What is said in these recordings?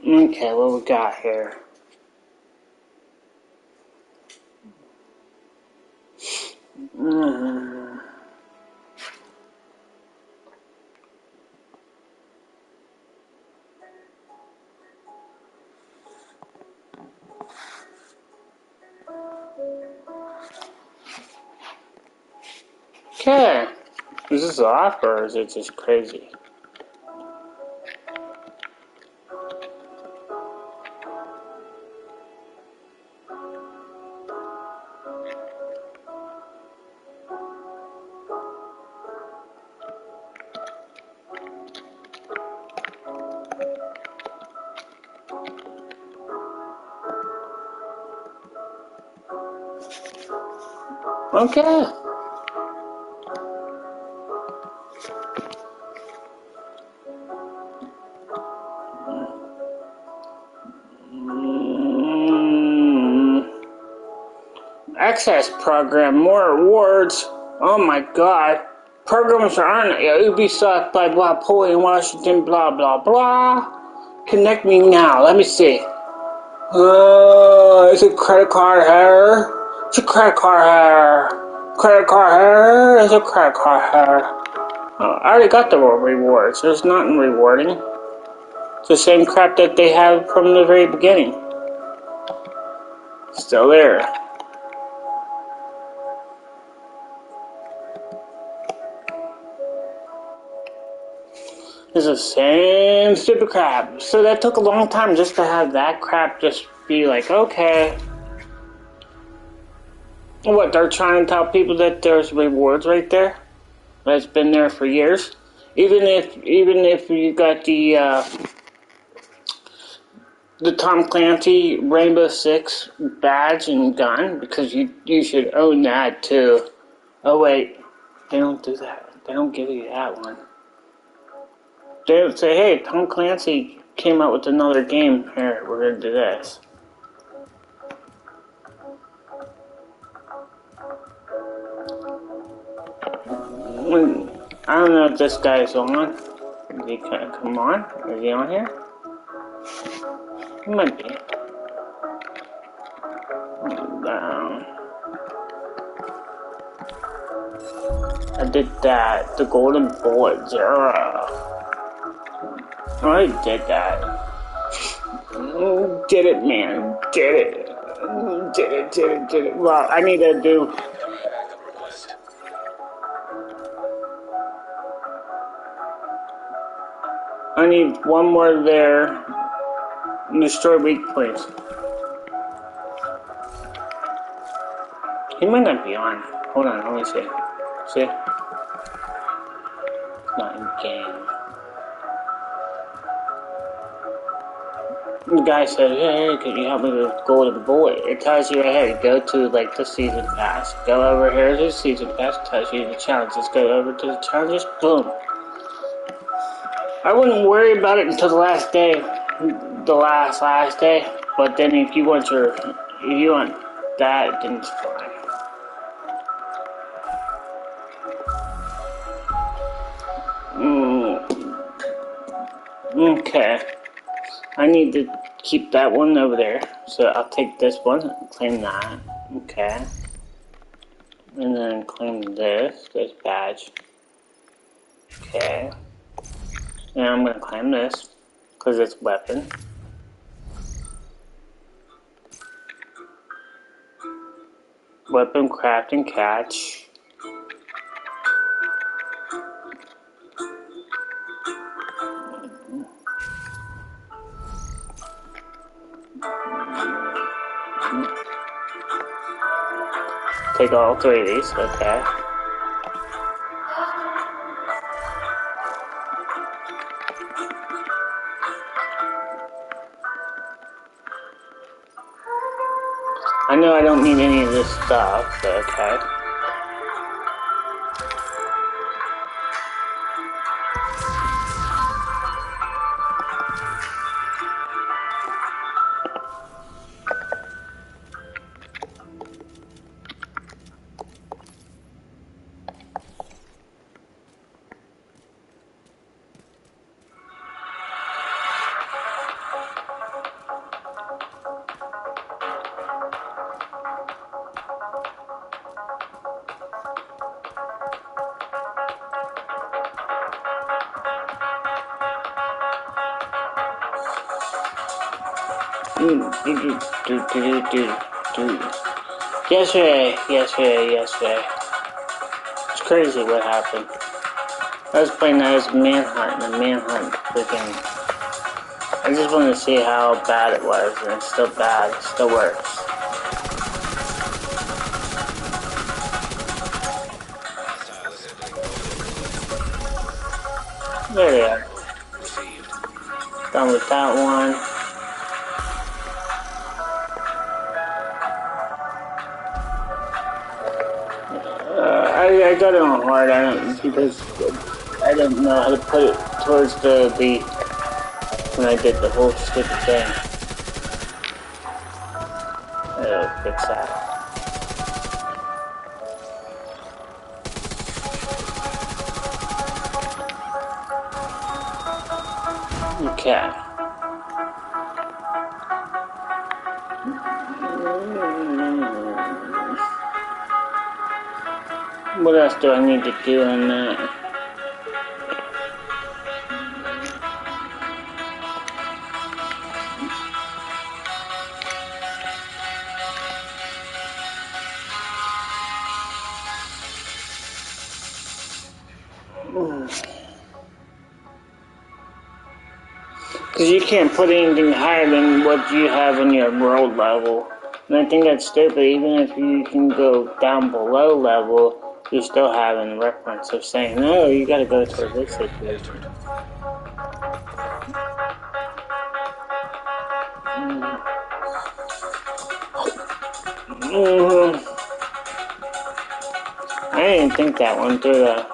Okay, what we got here? Mm. Okay. Is this off or is it just crazy? Okay. Access program, more rewards. Oh my god. Programs are on Ubisoft by blah, Napoleon, Washington, blah, blah, blah. Connect me now. Let me see. Is it credit card here? It's a credit card here. Credit card here. It's a credit card here. Oh, I already got the rewards. There's nothing rewarding. It's the same crap that they have from the very beginning. Still there. It's the same stupid crap. So that took a long time just to have that crap just be like, okay. What, they're trying to tell people that there's rewards right there? That's been there for years? Even if you got the Tom Clancy Rainbow Six badge and gun, because you should own that too. Oh wait, they don't do that. They don't give you that one. They don't say, hey, Tom Clancy came out with another game. Here, we're gonna do this. I don't know if this guy's on. Is he come on? Is he on here? He might be. I did that. The golden bullet 0. I already did that. Did it, man. Did it. Did it. Well, I need to do... I need one more there. Destroy weak points. He might not be on. Hold on, let me see. See? It's not in game. The guy said, hey, can you help me with golden bullet? It tells you right here, go to like the season pass. Go over here to the season pass, tells you the challenges. Go over to the challenges, boom. I wouldn't worry about it until the last day. The last day. But then if you want that, then it's fine. Okay. I need to keep that one over there. So I'll take this one and claim that. Okay. And then claim this badge. Okay. And I'm going to claim this because it's weapon. Weapon, craft, and catch. Take all 3 of these, okay. I know I don't need any of this stuff, but okay. Yesterday. It's crazy what happened. I was playing that as Manhunt, and the Manhunt freaking... I just wanted to see how bad it was, and it's still bad. It still works. There they are. Done with that one. I got it on hard. Because I don't know how to put it towards the when I did the whole stupid thing. I'll fix that. Okay. What else do I need to do on that? Because you can't put anything higher than what you have in your world level. And I think that's stupid. Even if you can go down below level, you're still having reference of saying, no, you gotta go to this situation. I didn't think that one through the...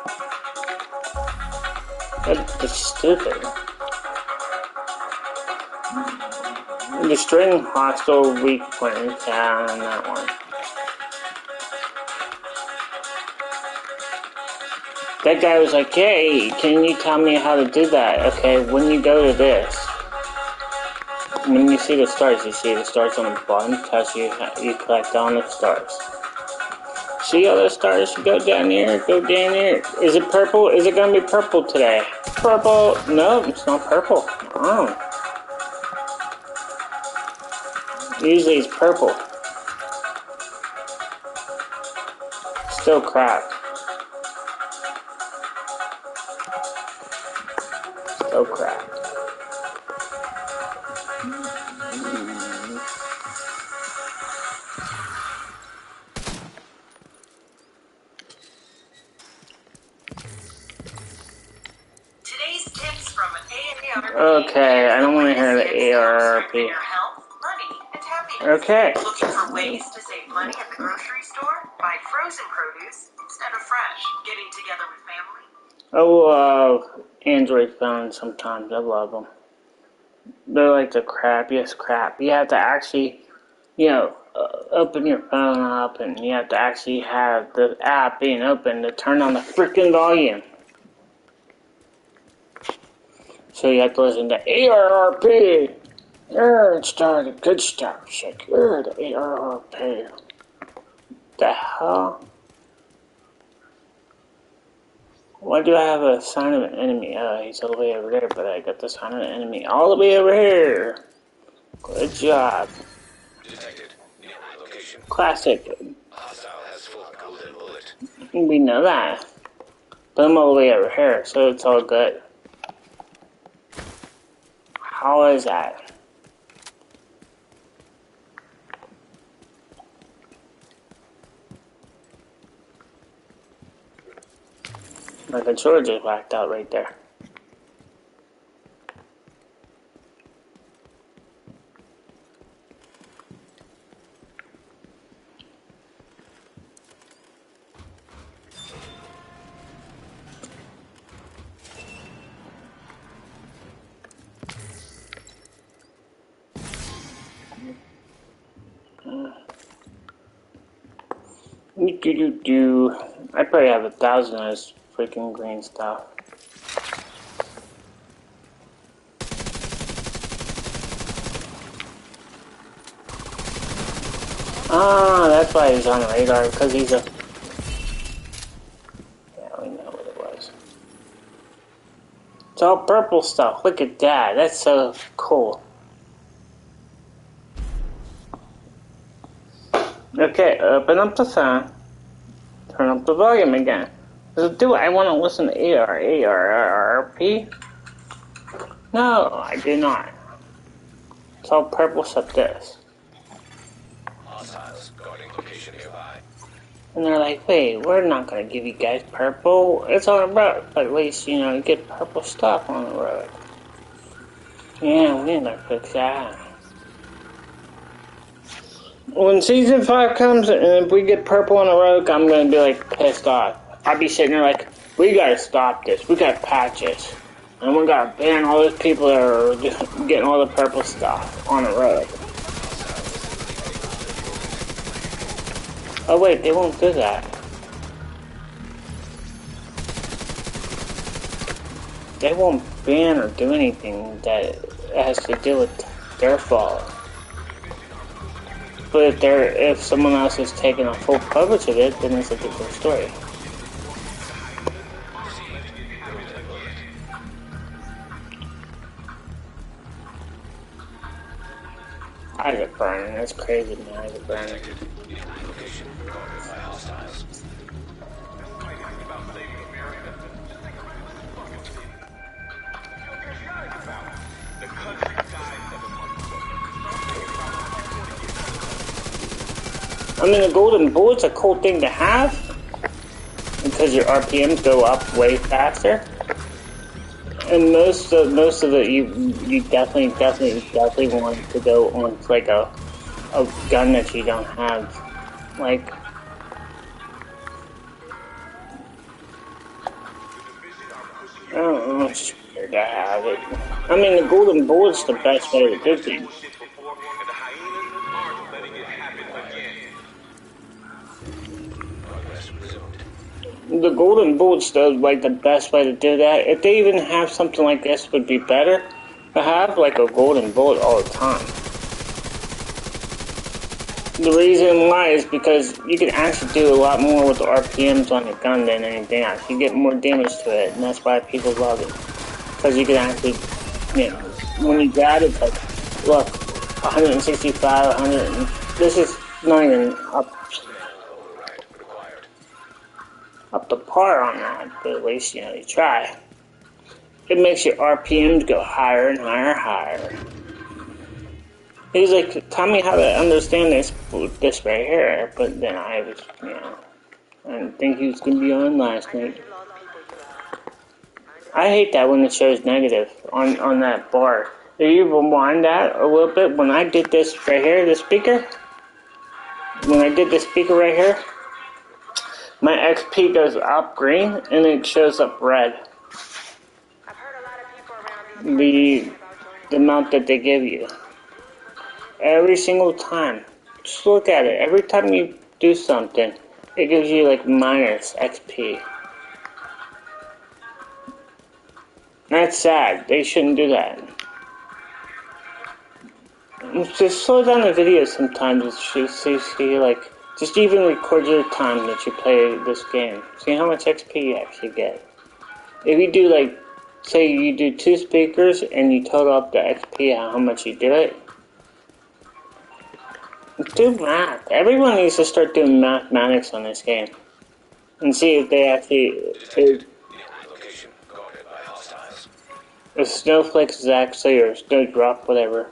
That's stupid. Destroying hostile weak points, yeah, on that one. That guy was like, hey, can you tell me how to do that? Okay, when you go to this, when you see the stars on the bottom because you collect all the stars. See all the stars? Go down here. Is it purple? Is it going to be purple today? Purple? No, it's not purple. Oh. Usually it's purple. Still crap. Still crap. Today's tips from AARP. Okay, I don't want to hear the AARP. Okay. Looking for ways to save money at the grocery store? Buy frozen produce instead of fresh. Getting together with family? Oh, Android phones sometimes. I love them. They're like the crappiest crap. You have to actually, open your phone up and you have to actually have the app being open to turn on the freaking volume. So you have to listen to AARP. It started good stuff. Secure the AARP. The hell? Why do I have a sign of an enemy? Oh, he's all the way over there, but I got the sign of an enemy all the way over here. Good job. Detected. Near location. Classic. Hostile has full golden bullet. We know that. But I'm all the way over here, so it's all good. How is that? My controller just whacked out right there. I probably have 1,000 of this freaking green stuff. Ah, that's why he's on the radar, because he's a... Yeah, we know what it was. It's all purple stuff. Look at that. That's so cool. Okay, open up the phone. Turn up the volume again. Do I want to listen to ARP? No, I do not. It's all purple except this. Hostiles guarding location nearby. And they're like, wait, we're not going to give you guys purple. It's on the road. But at least, you know, you get purple stuff on the road. Yeah, we need to fix that. When season 5 comes and if we get purple on the road, I'm going to be like pissed off. I'll be sitting there like, we got to stop this. We got to patch this. And we got to ban all those people that are getting all the purple stuff on the road. Oh wait, they won't do that. They won't ban or do anything that has to do with their fault. But if someone else is taking a full coverage of it, then it's a different story. Eyes are burning. That's crazy, man. Eyes are burning. Location guarded by hostiles. I mean, the golden bullet's a cool thing to have because your RPMs go up way faster. And most of it, you definitely want to go on like a gun that you don't have, like. I don't know, I'm scared to have it. I mean, the golden bullet's the best way to do things. The golden bullet's like the best way to do that. If they even have something like this, would be better to have like a golden bullet all the time. The reason why is because you can actually do a lot more with the RPMs on your gun than anything else. You get more damage to it, and that's why people love it. Because you can actually, you know, when you grab it, it's like, look, 165, 100, this is not even up to par on that, but at least, you know, you try. It makes your RPMs go higher and higher and higher. He's like, tell me how to understand this right here, but then I was, you know, I didn't think he was going to be on last night. I hate that when it shows negative on that bar. If you rewind that a little bit, when I did this right here, the speaker, when I did the speaker right here, my XP goes up green and it shows up red. The amount that they give you. Every single time. Just look at it. Every time you do something, it gives you like minus XP. That's sad. They shouldn't do that. Just slow down the video sometimes. See, like, just even record your time that you play this game. See how much XP you actually get. If you do like, say you do 2 speakers and you total up the XP, how much you do it. Do math. Everyone needs to start doing mathematics on this game. And see if they actually... If Snowflake's is actually, or Snowdrop, whatever.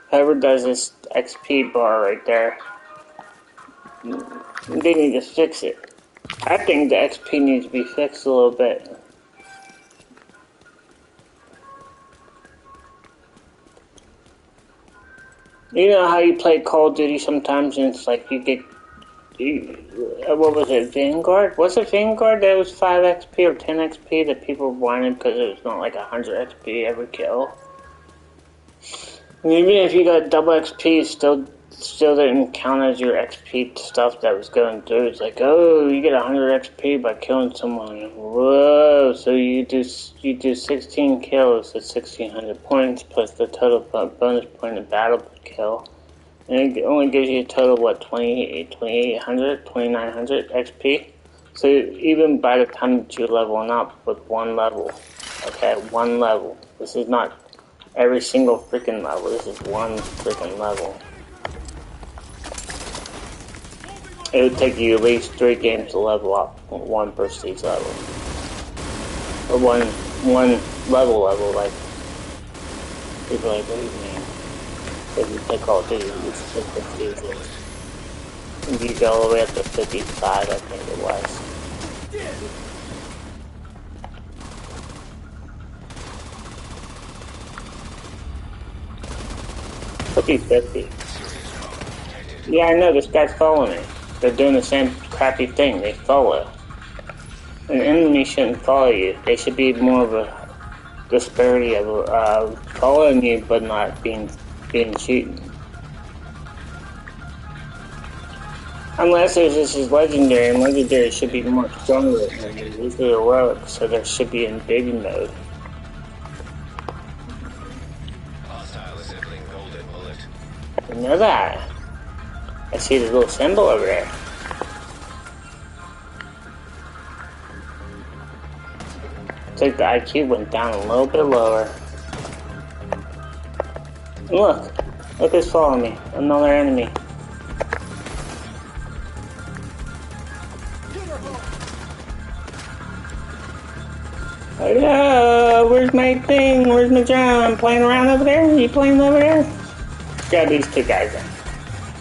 Whoever does this XP bar right there, they need to fix it. I think the XP needs to be fixed a little bit. You know how you play Call of Duty sometimes and it's like you get, what was it, Vanguard? Was it Vanguard that was 5 XP or 10 XP that people wanted because it was not like 100 XP every kill? And even if you got double XP, still didn't count as your XP stuff that was going through. It's like, oh, you get 100 XP by killing someone. Whoa, so you do 16 kills at 1600 points plus the total bonus point of battle per kill. And it only gives you a total, what, 2800, 2900 XP? So even by the time that you're leveling up with one level, okay, one level. This is not every single freaking level. This is one freaking level. It would take you at least 3 games to level up, one prestige level. Or one level, like, people are like, what do you mean? If you take all these, it's just prestige. And you go all the way up to 55, I think it was. 50-50. Yeah, I know, this guy's following me. They're doing the same crappy thing, they follow. An enemy shouldn't follow you. They should be more of a disparity of following you but not being cheating. Unless there's this is legendary, and legendary should be more stronger than these. These are heroic, so there should be in big mode. I know that. I see the little symbol over there. It's like the IQ went down a little bit lower. Look who's following me. Another enemy. Hello, where's my thing? Where's my drum? Playing around over there? You playing over there? Grab these 2 guys in.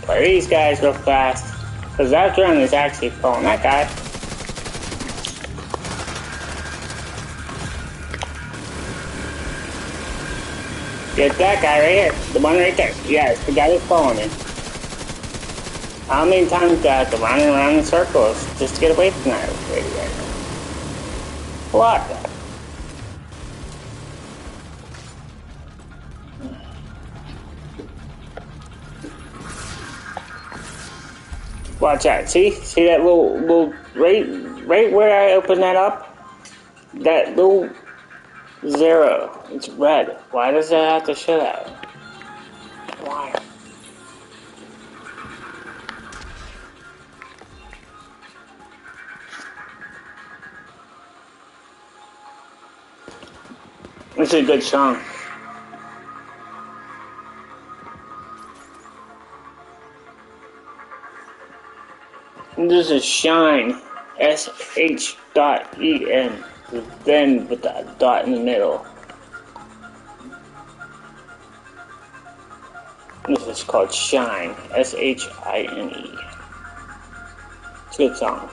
Play these guys real fast. Because that drone is actually following that guy. Get that guy right here. The one right there. Yes, the guy that's following him. How many times do I have to run around in circles just to get away from that radio? What? Watch out. See that little right where I open that up? That little 0. It's red. Why does that have to show that? Why? It's a good song. This is Shine, SH.EN, then with that dot in the middle. This is called Shine, SHINE. It's a good song.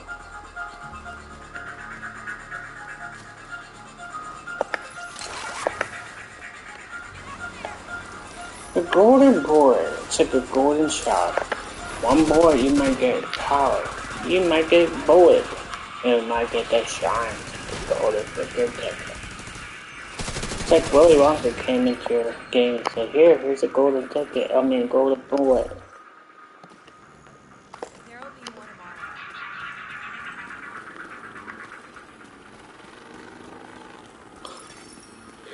The golden boy, it's like a golden shot. One boy, you might get power. You might get bullet. You might get that shine. The golden ticket. It's like Willy Wonka came into your game and said, here's a golden ticket. I mean, golden bullet. There will be more tomorrow.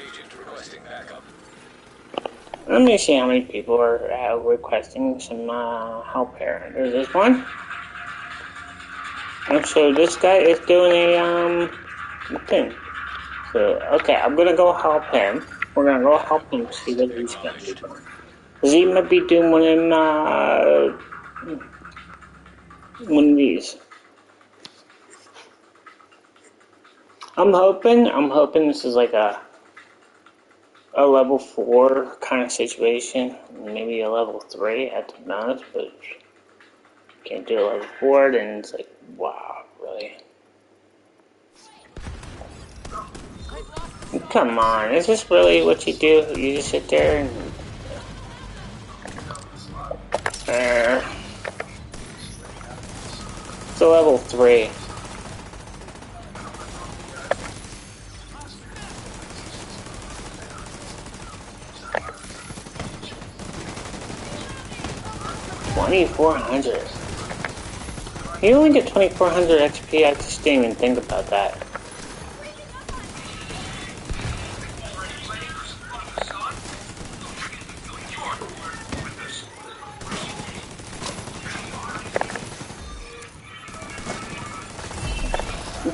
Agent requesting backup. Let me see how many people are requesting some help here. There's this one. And so this guy is doing a thing. So okay, I'm gonna go help him. We're gonna go help him see what he's gonna be doing. Cause he might be doing one of these. I'm hoping this is like a level 4 kind of situation, maybe a level 3 at the most, but can't do a level 4, then it's like, wow, really? Come on, is this really what you do? You just sit there and... it's a level 3. $2,400. You only get 2,400 XP. I just didn't even think about that.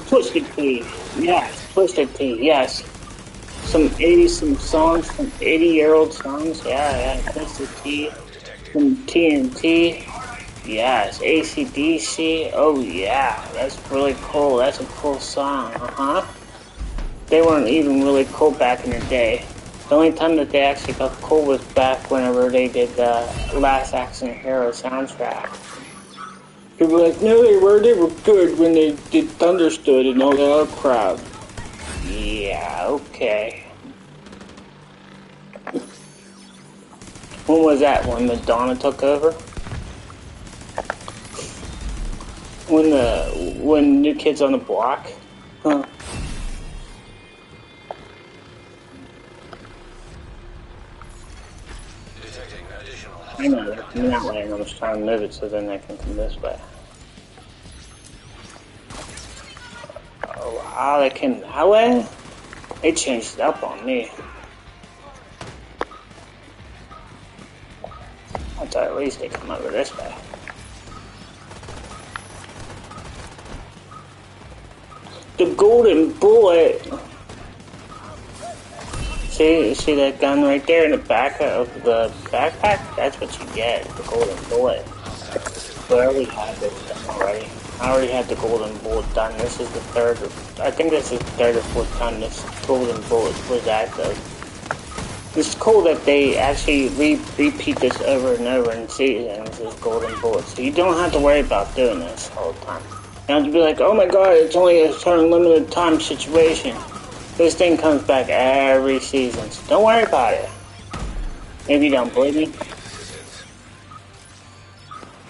Twisted Tea, yes. Twisted Tea, yes. Some songs, some 80-year-old songs. Yeah. Twisted Tea, some TNT. Yes, AC/DC. Oh yeah, that's really cool. That's a cool song. They weren't even really cool back in the day. The only time that they actually got cool was back whenever they did the Last Action Hero soundtrack. People were like, no, they were good when they did Thunderstood and all that other crowd. Yeah, okay. When was that? When Madonna took over? When New Kids on the Block? Huh. Detecting additional I know, they're coming that way and I'm just trying to move it so then they can come this way. Oh wow, they came that way? They changed it up on me. I thought at least they come over this way. The golden bullet! See that gun right there in the back of the backpack? That's what you get, the golden bullet. But I already had this done already. I already had the golden bullet done. This is the third, I think this is the third or fourth time this golden bullet was active. It's cool that they actually repeat this over and over in seasons, this golden bullet. So you don't have to worry about doing this all the time. You don't have to be like, oh my god, it's only a certain limited time situation. This thing comes back every season, so don't worry about it. Maybe you don't believe me.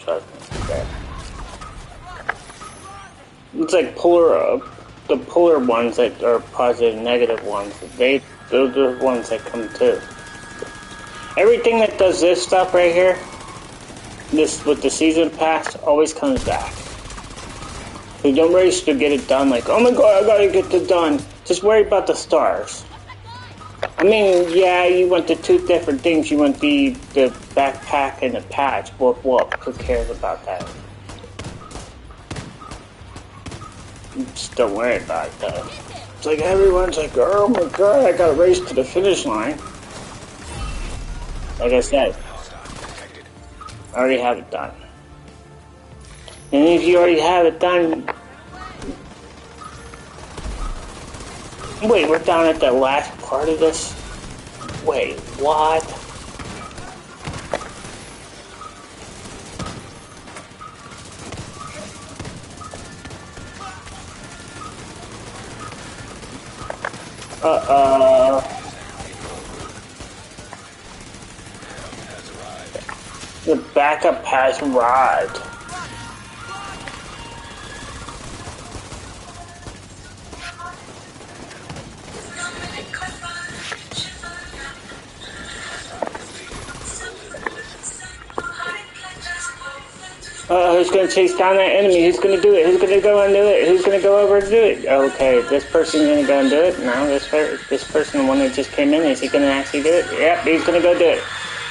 Trust me. It's like the polar ones that are positive and negative ones. Those are the ones that come too. Everything that does this stuff right here, this with the season pass, always comes back. So don't race to get it done like, oh my god, I gotta get it done. Just worry about the stars. I mean, yeah, you want the two different things. You want the backpack and the patch. Whoop whoop. Who cares about that? Just don't worry about it though. It's like everyone's like, oh my god, I gotta race to the finish line. Like I said, I already have it done. And if you already have it done... Wait, we're down at the last part of this? Wait, what? The backup has arrived. Who's gonna chase down that enemy? Who's gonna do it? Who's gonna go and do it? Who's gonna go over and do it? Okay, this person's gonna go and do it. No, this person, the one that just came in, is he gonna actually do it? Yep, he's gonna go do it.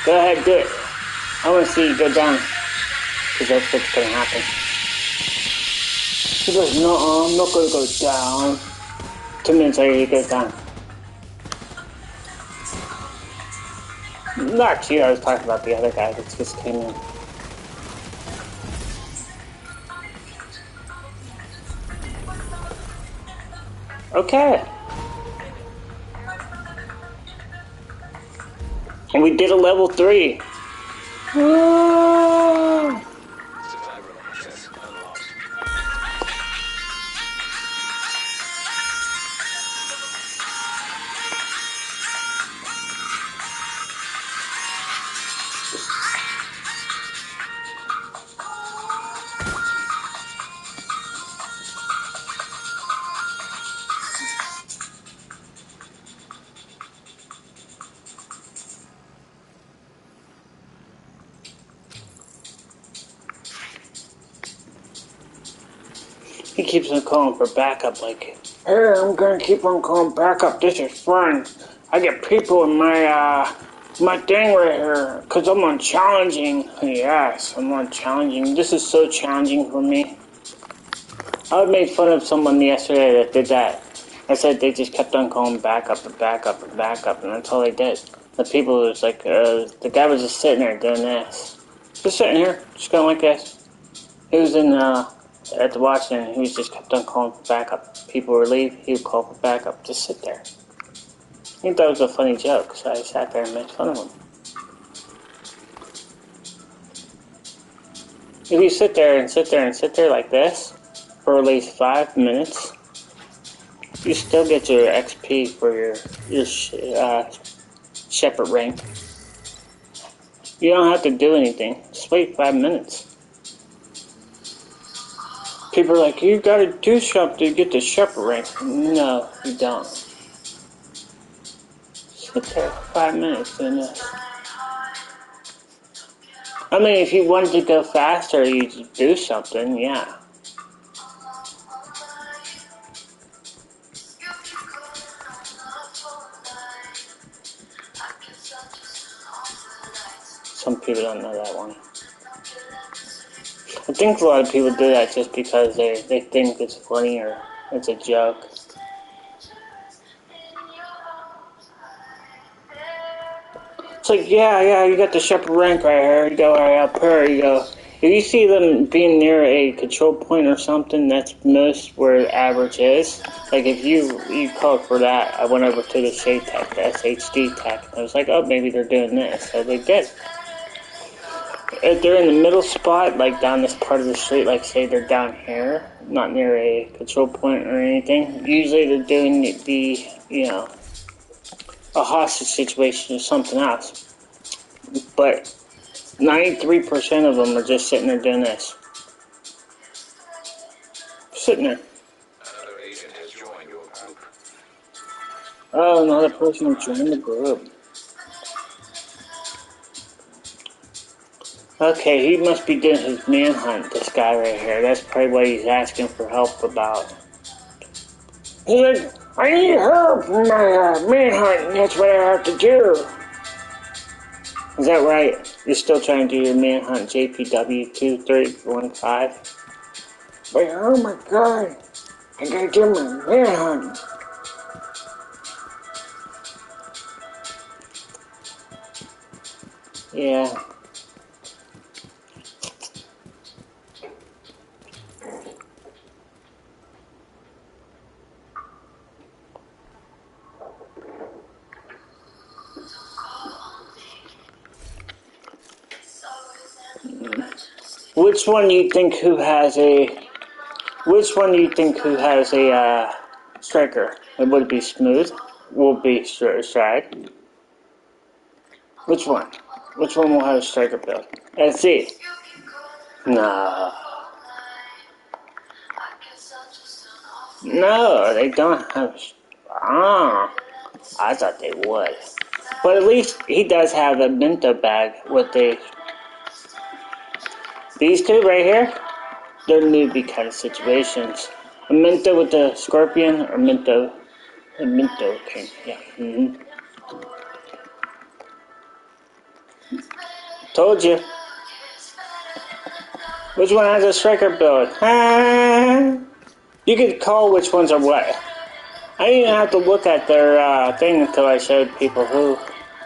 Go ahead, do it. I wanna see you go down. Because that's what's gonna happen. He goes, no, I'm not gonna go down. 2 minutes later, he goes down. Not you, I was talking about the other guy that just came in. Okay. And we did a level 3. Ah. He keeps on calling for backup, like, hey, I'm gonna keep on calling backup, this is fun. I get people in my thing right here, cause I'm on challenging. Yes, I'm on challenging. This is so challenging for me. I made fun of someone yesterday that did that. I said they just kept on calling backup and backup and backup, and that's all they did. The people was like, the guy was just sitting there doing this. Just sitting here, just going like this. He was in at the Washington. He was just kept on calling for backup. People were leaving. He would call for backup. Just sit there. He thought it was a funny joke, so I sat there and made fun of him. If you sit there and sit there and sit there like this for at least 5 minutes, you still get your XP for your Shepherd rank. You don't have to do anything. Just wait 5 minutes. People are like, you gotta do something to get the Shepherd rank. No, you don't. Sit there for 5 minutes doing this. I mean, if you wanted to go faster, you'd do something, yeah. Some people don't know that one. I think a lot of people do that just because they think it's funny or it's a joke. It's like, yeah, you got the Shepherd rank right here. You go right up here. You go. If you see them being near a control point or something, that's most where the average is. Like if you called for that, I went over to the Shade Tech, the SHD Tech. I was like, oh, maybe they're doing this. So they did. If they're in the middle spot, like down this part of the street, like say they're down here, not near a control point or anything, usually they're doing the a hostage situation or something else. But 93% of them are just sitting there doing this. Sitting there. Another agent has joined your group. Oh, another person has joined the group. Okay, he must be doing his manhunt, this guy right here. That's probably what he's asking for help about. He's like, I need help from my manhunt, and that's what I have to do. Is that right? You're still trying to do your manhunt, JPW 2315? Wait, oh my god, I gotta do my manhunt. Yeah. Which one do you think who has a striker? It would be Smooth. Will be Stride. Which one? Which one will have a striker build? Let's see. No. No, they don't have. I thought they would. But at least he does have a Minto bag with the. These two right here, they're newbie kind of situations. A Minto with the Scorpion or Minto. A Minto King, yeah. Mm-hmm. Told you. Which one has a striker build? You could call which ones are what. I didn't even have to look at their thing until I showed people who.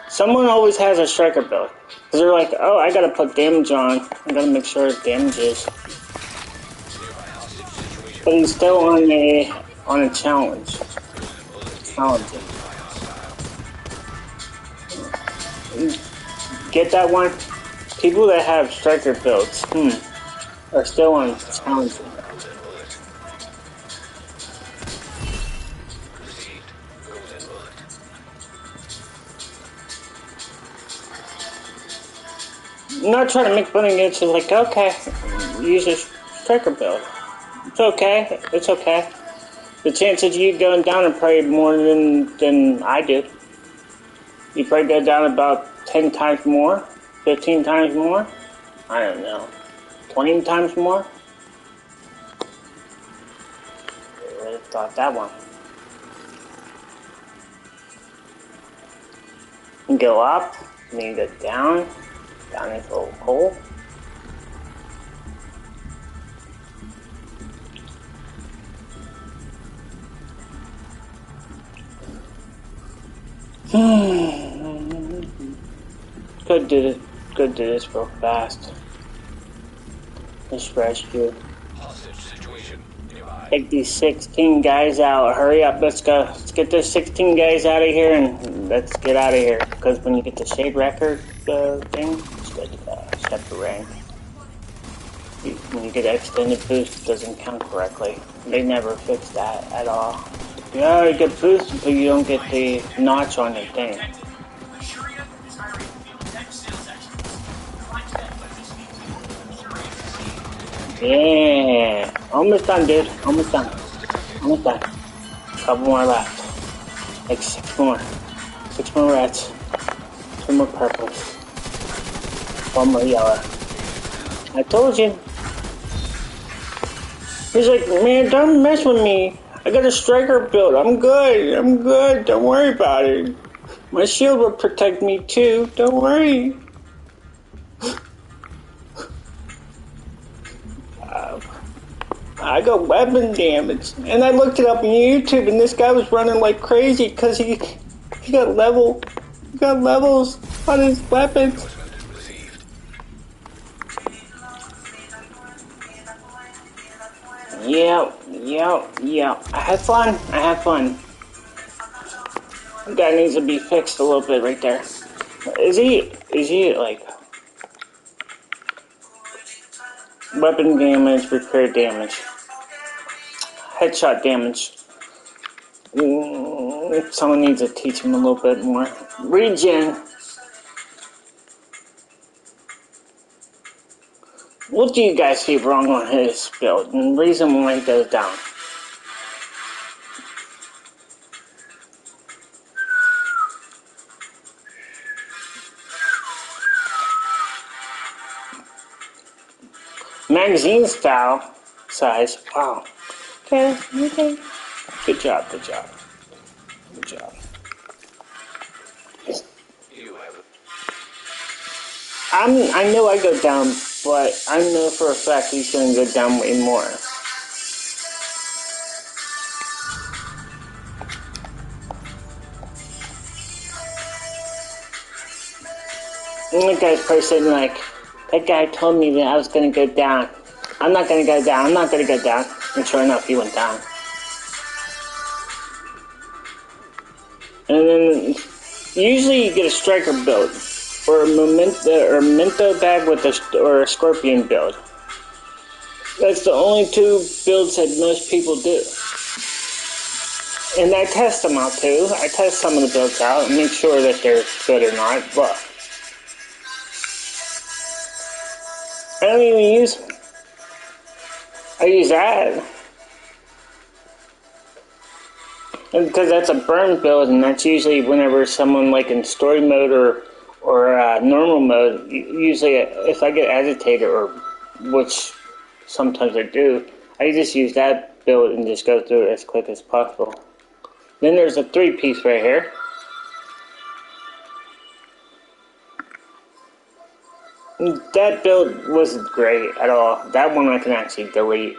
Someone always has a striker build. Because they're like, oh, I gotta put damage on. I gotta make sure it damages. But he's still on a challenge. Challenging. Get that one? People that have striker builds, are still on challenging. I'm not trying to make fun of you, it's just like, okay, use a striker build. It's okay, it's okay. The chances of you going down are probably more than I do. You probably go down about 10 times more, 15 times more, I don't know, 20 times more. I would have thought that one. You go up, and then you go down this little hole. Go do this real fast. Just rescue. Hostage situation nearby. Take these 16 guys out. Hurry up, let's go. Let's get those 16 guys out of here and let's get out of here. Because when you get the shade record thing, it's good. Step the rank. When you get extended boost, it doesn't count correctly. They never fix that at all. Yeah, you get boosted, but you don't get the notch on your thing. Yeah, almost done, dude. Almost done. Almost done. Couple more left. Like 6 more. 6 more reds. 2 more purples. 1 more yellow. I told you. He's like, man, don't mess with me. I got a striker build. I'm good. I'm good. Don't worry about it. My shield will protect me too. Don't worry. I got weapon damage. And I looked it up on YouTube and this guy was running like crazy because he got levels on his weapons. Yeah. I had fun. The guy needs to be fixed a little bit right there. Is he like weapon damage, repair damage, headshot damage? Someone needs to teach him a little bit more. Regen. What do you guys see wrong on his build? And the reason why he goes down? Magazine style size. Wow. Okay. Good job. I know I go down, but I know for a fact he's going to go down way more. And that guy's probably saying like, that guy told me that I was going to go down. I'm not going to go down. And sure enough, he went down. And then usually you get a striker build. Or a memento bag with or a scorpion build. That's the only 2 builds that most people do. And I test them out too. I test some of the builds out and make sure that they're good or not. But I don't even use them. I use that. And because that's a burn build, and that's usually whenever someone like in story mode or normal mode, usually if I get agitated, or which sometimes I do, I just use that build and just go through it as quick as possible. Then there's a 3-piece right here. That build wasn't great at all. That one I can actually delete.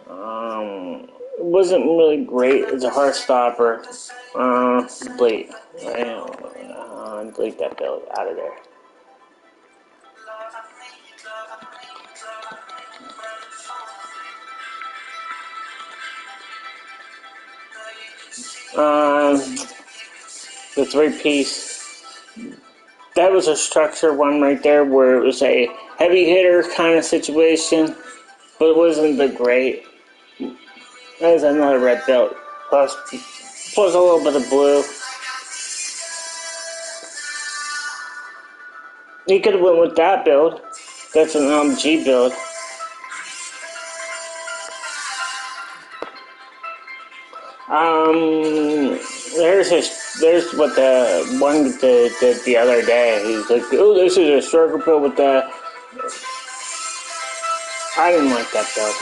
It wasn't really great. It's a hard stopper. Delete. Delete that build out of there. The 3-piece. That was a structure one right there where it was a heavy hitter kind of situation, but it wasn't the great. There's another red belt, plus a little bit of blue. You could have went with that build. That's an LMG build. There's what the one did the other day. He's like, oh, this is a striker build with the. I didn't like that build.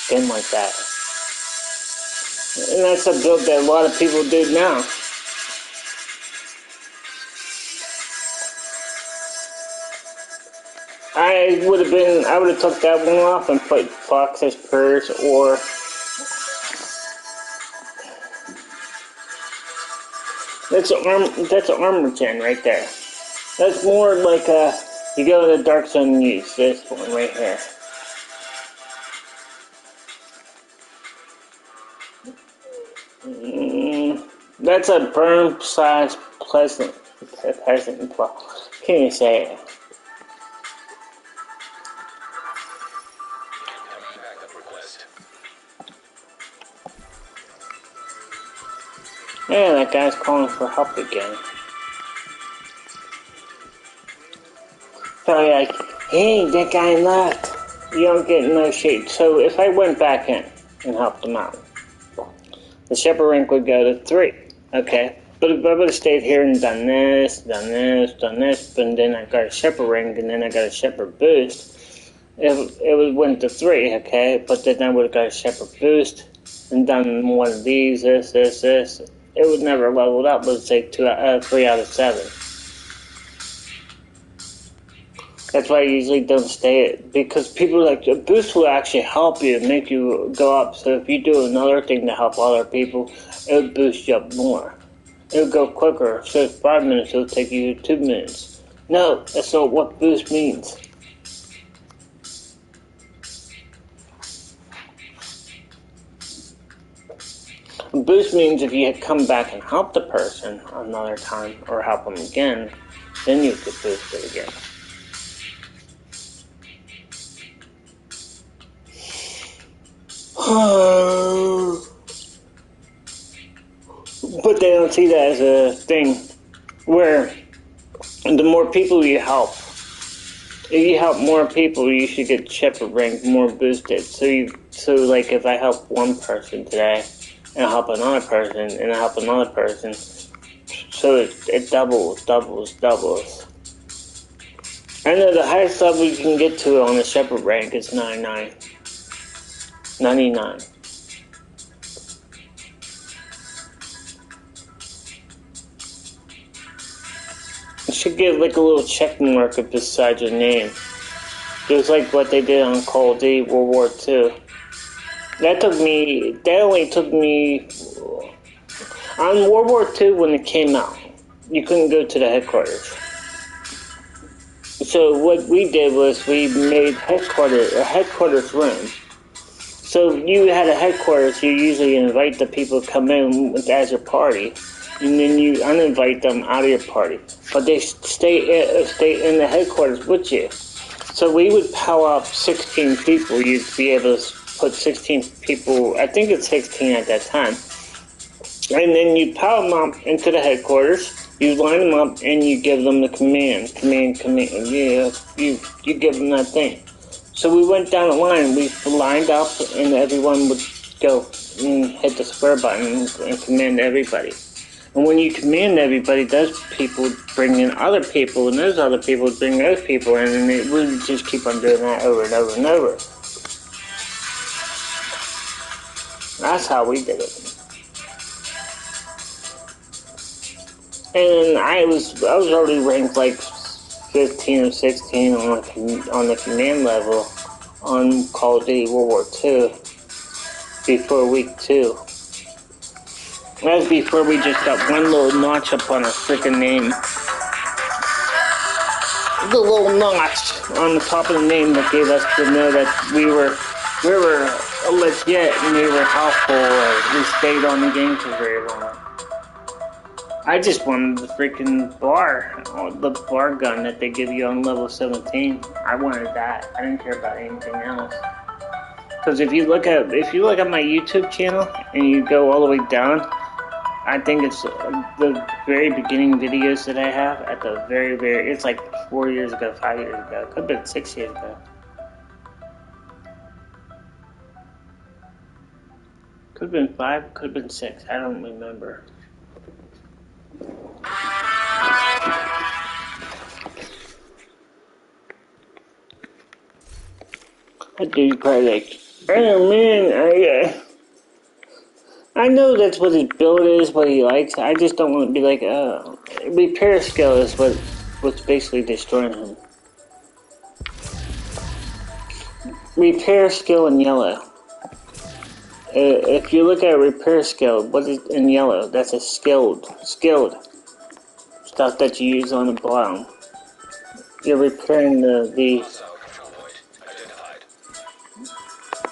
Didn't like that. And that's a build that a lot of people do now. I would have took that one off and put Fox's Purse or that's an armor gen right there. That's more like you go to the dark zone and use this one right here. That's a burn size pleasant. Can't even say it. Backup request. Yeah, that guy's calling for help again. Probably like, hey, that guy left. You don't get no shade. So if I went back in and helped him out, the shepherd rank would go to 3. Okay. But if I would have stayed here and done this, but then I got a shepherd rank and then I got a shepherd boost, it would went to 3, okay? But then I would have got a shepherd boost and done one of these, this. It would never leveled up, let's say 3 out of 7. That's why I usually don't stay it, because people are like, a boost will actually help you, make you go up. So if you do another thing to help other people, it would boost you up more. It would go quicker. So 5 minutes, it'll take you 2 minutes. No, that's not what boost means. Boost means if you come back and help the person another time, or help them again, then you could boost it again. But they don't see that as a thing where the more people you help, if you help more people, you should get shepherd rank more boosted. So like if I help one person today, and I help another person, and I help another person, so it doubles. I know the highest level you can get to on the shepherd rank is 99. You should get like a little check mark up beside your name. Just like what they did on Call of Duty World War II. That only took me on World War II when it came out. You couldn't go to the headquarters. So what we did was we made a headquarters room. So you had a headquarters, you usually invite the people to come in as your party, and then you uninvite them out of your party. But they stay in the headquarters with you. So we would power up 16 people. You'd be able to put 16 people, I think it's 16 at that time. And then you power them up into the headquarters, you line them up, and you give them the command. Yeah, you give them that thing. So we went down the line, we lined up, and everyone would go and hit the square button and command everybody. And when you command everybody, those people would bring in other people, and those other people would bring those people in, and it would just keep on doing that over and over and over. That's how we did it. And I was already ranked like 15 or 16 on the command level on Call of Duty World War II before week 2. That was before we just got one little notch up on our freaking name. The little notch on the top of the name that gave us to know that we were legit and we were helpful, or we stayed on the game for very long. I just wanted the freaking the bar gun that they give you on level 17. I wanted that. I didn't care about anything else. Because if you look at my YouTube channel and you go all the way down, I think it's the very beginning videos that I have at the very, it's like 4 years ago, 5 years ago. Could have been 6 years ago. Could have been 5, could have been 6. I don't remember. That dude's probably like, oh man, I know that's what his build is, what he likes. I just don't want to be like, repair skill is what's basically destroying him. Repair skill in yellow. If you look at repair skill, what is in yellow? That's a skilled stuff that you use on the bottom. You're repairing the Hostile control point identified.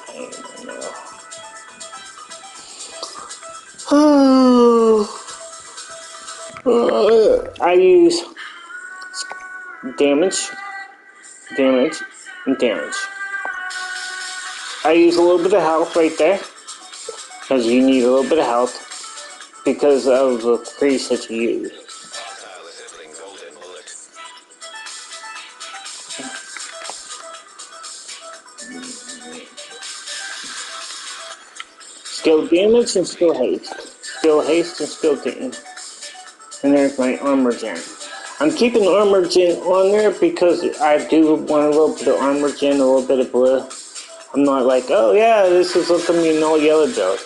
I don't know. I use damage, damage, and damage. I use a little bit of health right there, because you need a little bit of health because of the crease that you use. Hostile assembling golden bullet. Skill damage and skill haste. Skill haste and skill damage. And there's my armor gen. I'm keeping armor gen on there because I do want a little bit of armor gen, a little bit of blue. I'm not like, oh yeah, this is looking me an all yellow build.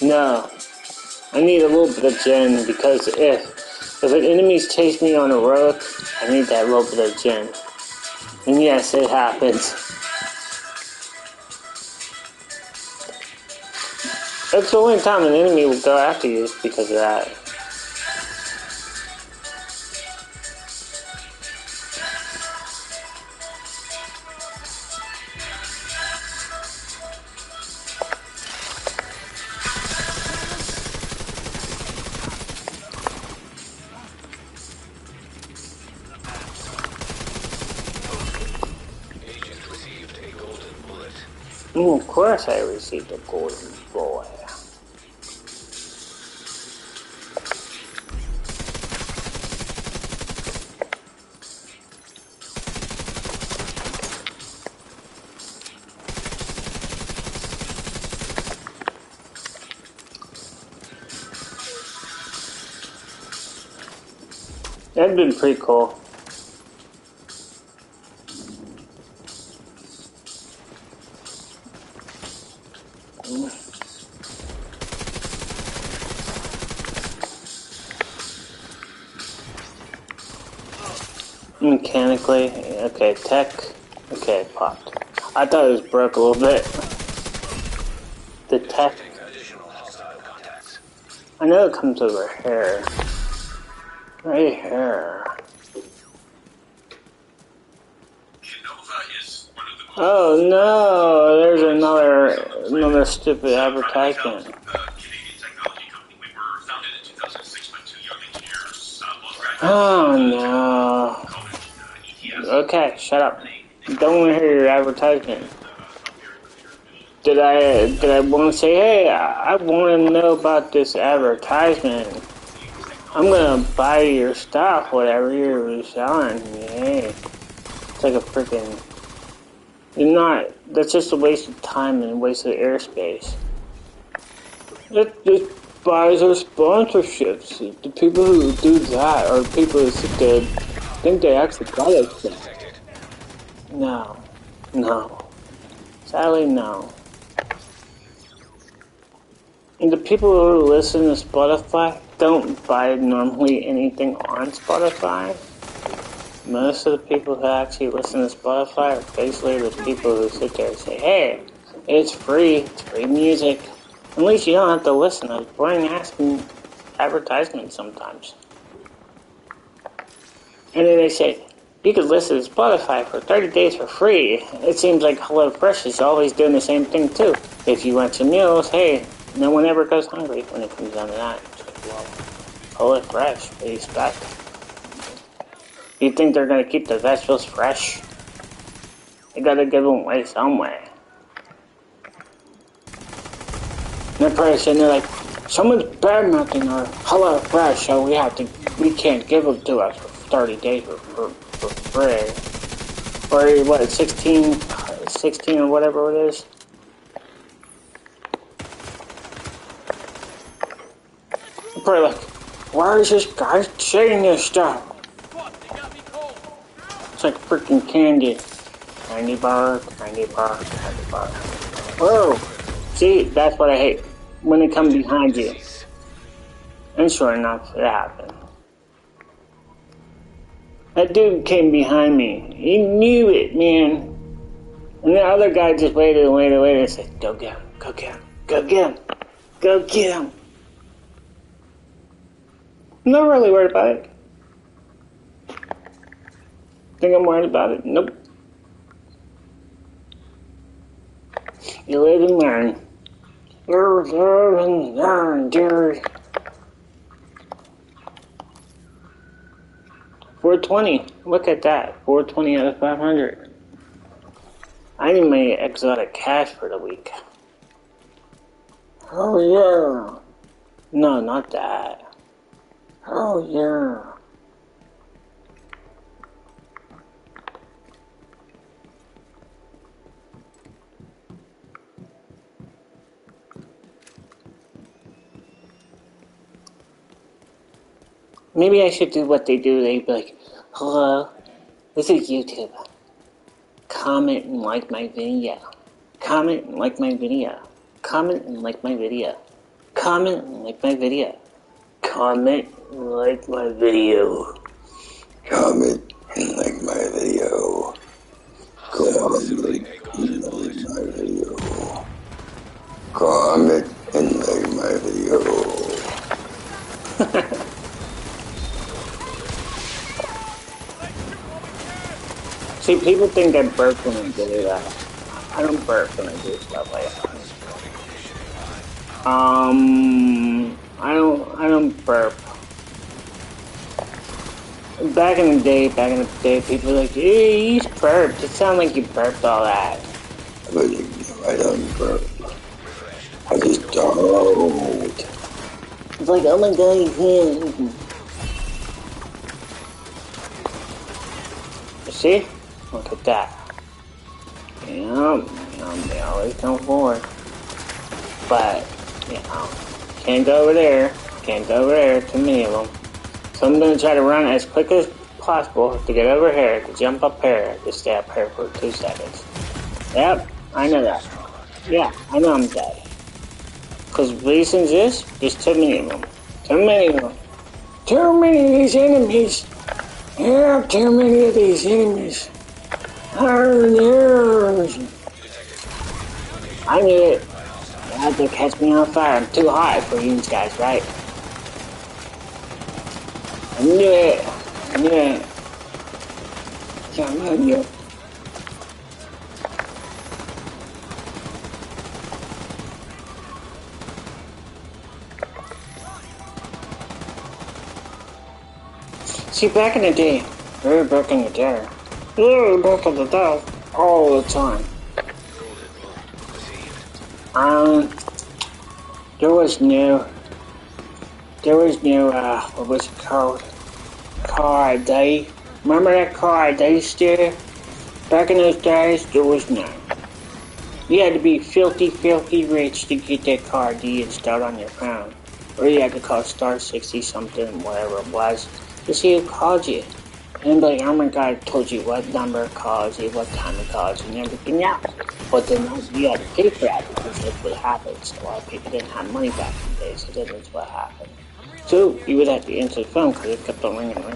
No. I need a little bit of gen because if an enemy's chase me on a road, I need that little bit of gen. And yes, it happens. That's the only time an enemy will go after you is because of that. Agent received a golden bullet. Of course I received a golden boy. That'd been pretty cool. Mechanically, okay, tech, okay, popped. I thought it was broke a little bit. The tech, Additional hostile contacts. I know it comes over here. Right here. Oh no, there's another stupid advertisement. Oh no. Okay, shut up. Don't want to hear your advertisement. Did I want to say, hey, I want to know about this advertisement. I'm gonna buy your stuff, whatever you're selling. Hey, it's like a freaking. You're not. That's just a waste of time and a waste of airspace. It just buys our sponsorships. The people who do that are people who sit there think they actually got it. No. Sadly, no. And the people who listen to Spotify don't buy normally anything on Spotify. Most of the people who actually listen to Spotify are basically the people who sit there and say, hey, it's free music. At least you don't have to listen to boring ass advertisements sometimes. And then they say, you could listen to Spotify for 30 days for free. It seems like HelloFresh is always doing the same thing too. If you want some meals, hey, no one ever goes hungry when it comes down to that. It's like, well, HelloFresh, what do you expect? You think they're going to keep the vegetables fresh? They got to give them away some way. And they're probably sitting there like, someone's bad-mouthing our HelloFresh, so we can't give them to us for 30 days for free. Or what, 16 or whatever it is. I'm probably like, why is this guy saying this stuff? It's like freaking candy. Candy bar, candy bar, candy bar. Whoa! See, that's what I hate. When they come behind you. And sure enough, it happened. That dude came behind me. He knew it, man. And the other guy just waited and said, go get him, go get him, go get him, go get him. I'm not really worried about it. Think I'm worried about it? Nope. You live and learn. You live and learn, dude. 420. Look at that. 420 out of 500. I need my exotic cash for the week. Oh yeah. No, not that. Oh yeah. Maybe I should do what they do. They'd be like, hello, this is YouTube. Comment and like my video. Comment and like my video. Comment and like my video. Comment and like my video. Comment and like my video. Comment and like my video. Comment and like my video. Comment and like my video. See, people think I burp when I do that. I don't burp when I do stuff like that. I don't burp. Back in the day, people were like, hey, you burped. It sounded like you burped all that. But I don't burp. I just don't. It's like, oh my god, you can't. You see? Look at that. They always come forward. But, can't go over there. Can't go over there. Too many of them. So I'm going to try to run as quick as possible to get over here, to jump up here, to stay up here for 2 seconds. Yep, I know that. Yeah, I know I'm dead. Because reasons is, there's too many of them. Too many of them. Too many of these enemies. Yeah, too many of these enemies. I knew it. You had to catch me on fire. I'm too hot for you guys, right? I knew it. I knew it. Yeah, I knew it. See, back in the day, very back in the day, all the time. There was no, what was it called? Car ID. Remember that car ID sticker? Back in those days, there was none. You had to be filthy rich to get that car ID installed on your phone. Or you had to call star 60 something, whatever it was, to see who called you. And like, oh my god, I told you what number called you, what time it called you, and everything else. But then you had to pay for that because that's what happened. So a lot of people didn't have money back in the day, so that's what happened. So you would have to answer the phone because it kept on ringing, unless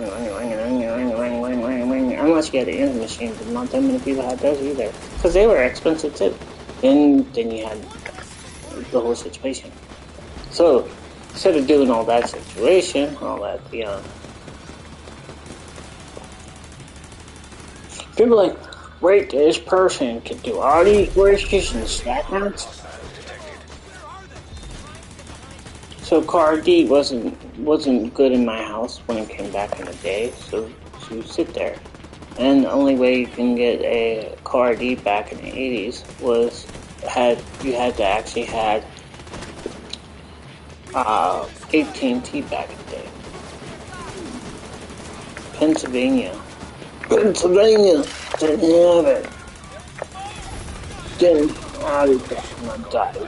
you had an answering machine, but not that many people had those either. Because they were expensive too. And then you had the whole situation. So, instead of doing all that situation, all that, people like, wait, this person can do all these wishes and stat mounts? So car D wasn't good in my house when it came back in the day, so she would sit there. And the only way you can get a car D back in the 80s was you had to actually had AT&T back in the day. Pennsylvania didn't have it. Didn't have it back when I died.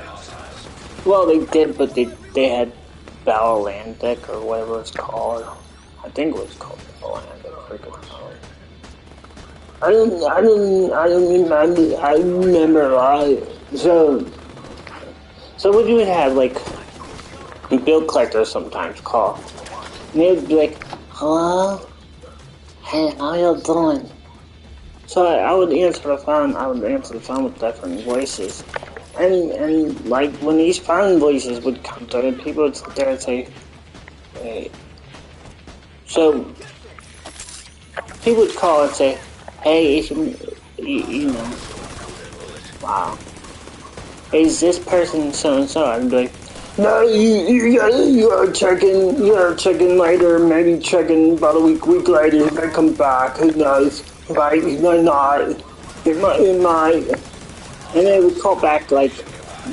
Well, they did, but they had Bell Atlantic or whatever it's called. I think it was called Bell Atlantic. I remember right. So what you would have, like, bill collectors sometimes call. And they would be like, hello? Hey, how you doing? So I would answer the phone. With different voices. And like, when these phone voices would come through, people would sit there and say, hey. So, he would call and say, "Hey, you know, wow, is this person so and so?" I'd be like, "No, you're checking later. Maybe checking about a week later. He might come back. Who knows? He might not. It might." And they would call back like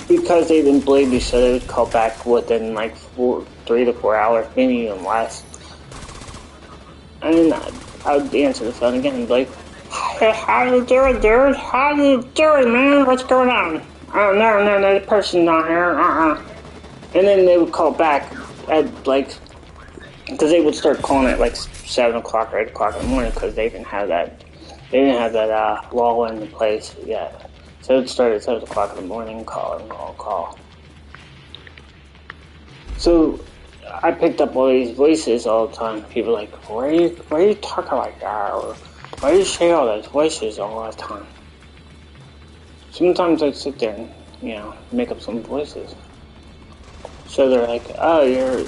because they didn't believe me, so they would call back within like 3 to 4 hours, maybe even less. And I would answer the phone again and be like, "Hey, how you doing, dude? How you doing, man? What's going on?" "Oh, no, the person's not here. And then they would call back at like, because they would start calling at like 7 o'clock or 8 o'clock in the morning because they didn't have that law in place yet. So it would start at 7 o'clock in the morning, call. So I picked up all these voices all the time. People like, why are you talking like that? Or why do you say all those voices all the time? Sometimes I'd sit there and, make up some voices. So they're like, oh, you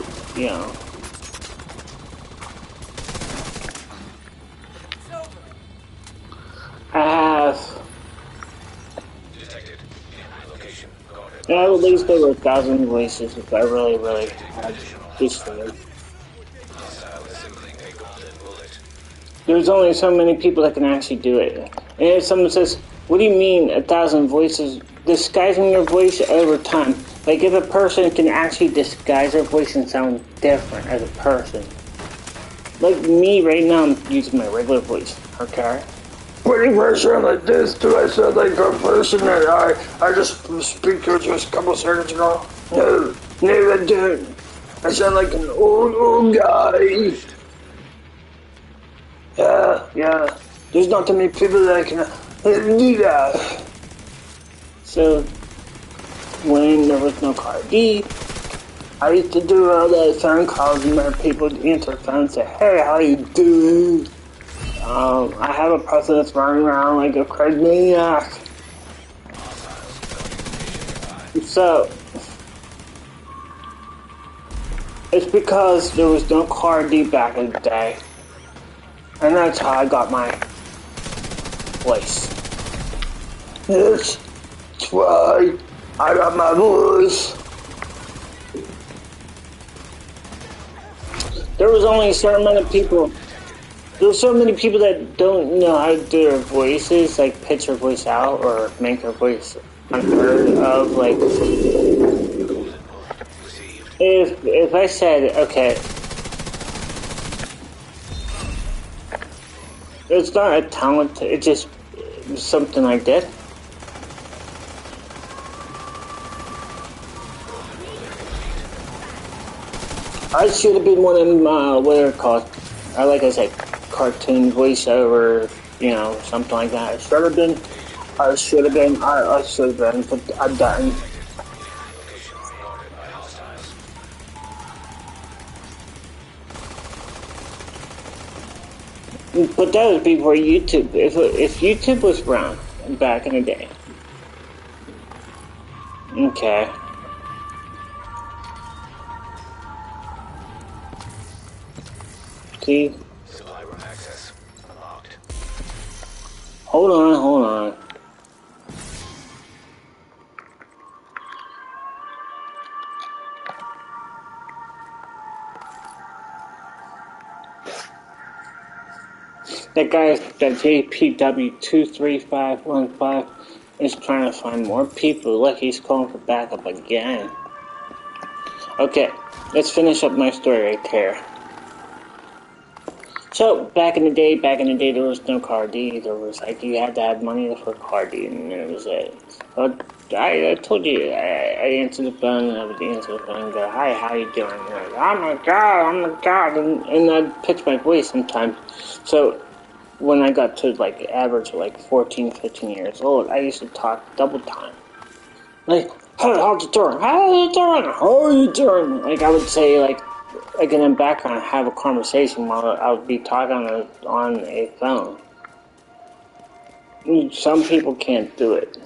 know. I have... Detected. Location. At least over 1,000 voices if I really had history. There's only so many people that can actually do it. And if someone says, what do you mean 1,000 voices? Disguising your voice over time. Like if a person can actually disguise their voice and sound different as a person. Like me right now, I'm using my regular voice, okay? When I sound like this, do I sound like a person that I just speak to just a couple seconds ago? No, I don't. I sound like an old guy. Yeah. There's not too many people that can do that. So, when there was no car D, I used to do all those phone calls and where people would answer the phone and say, hey, how you doing? I have a person that's running around like a crazy maniac. So, it's because there was no car D back in the day. And that's how I got my voice. That's why I got my voice. There was only a certain amount of people. There's so many people that don't know how to do their voices, like pitch their voice out or make their voice unheard of. Like, if I said, okay, it's not a talent, it's just something I did. I should have been one of them, what are called, like I said, cartoon voiceover, something like that. I should have been, but I didn't. But that was before YouTube. If YouTube was around back in the day. Okay. See? Supply room access unlocked. Hold on. That guy, that JPW23515, is trying to find more people. Look, he's calling for backup again. Okay, let's finish up my story right there. So, back in the day, there was no car D. There was, you had to have money for a car D, and that was it. But I told you, I answered the phone, and I would answer the phone and go, hi, how you doing? And like, oh my god, and I'd pitch my voice sometimes. So, when I got to, average of, 14, 15 years old, I used to talk double time. Like, hey, how you doing? How you doing? I would say, in the background, have a conversation while I would be talking on a phone. Some people can't do it.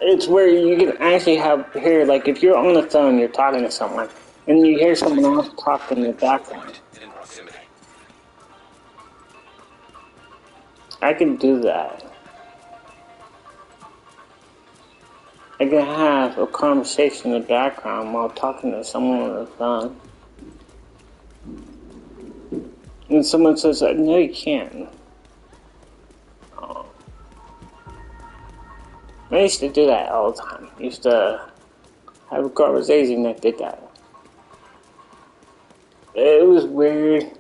It's where you can actually hear, if you're on the phone, you're talking to someone, and you hear someone else talking in the background. I can do that. I can have a conversation in the background while talking to someone on the phone. And someone says, no, you can't. Oh. I used to do that all the time. I used to have a conversation that did that. It was weird.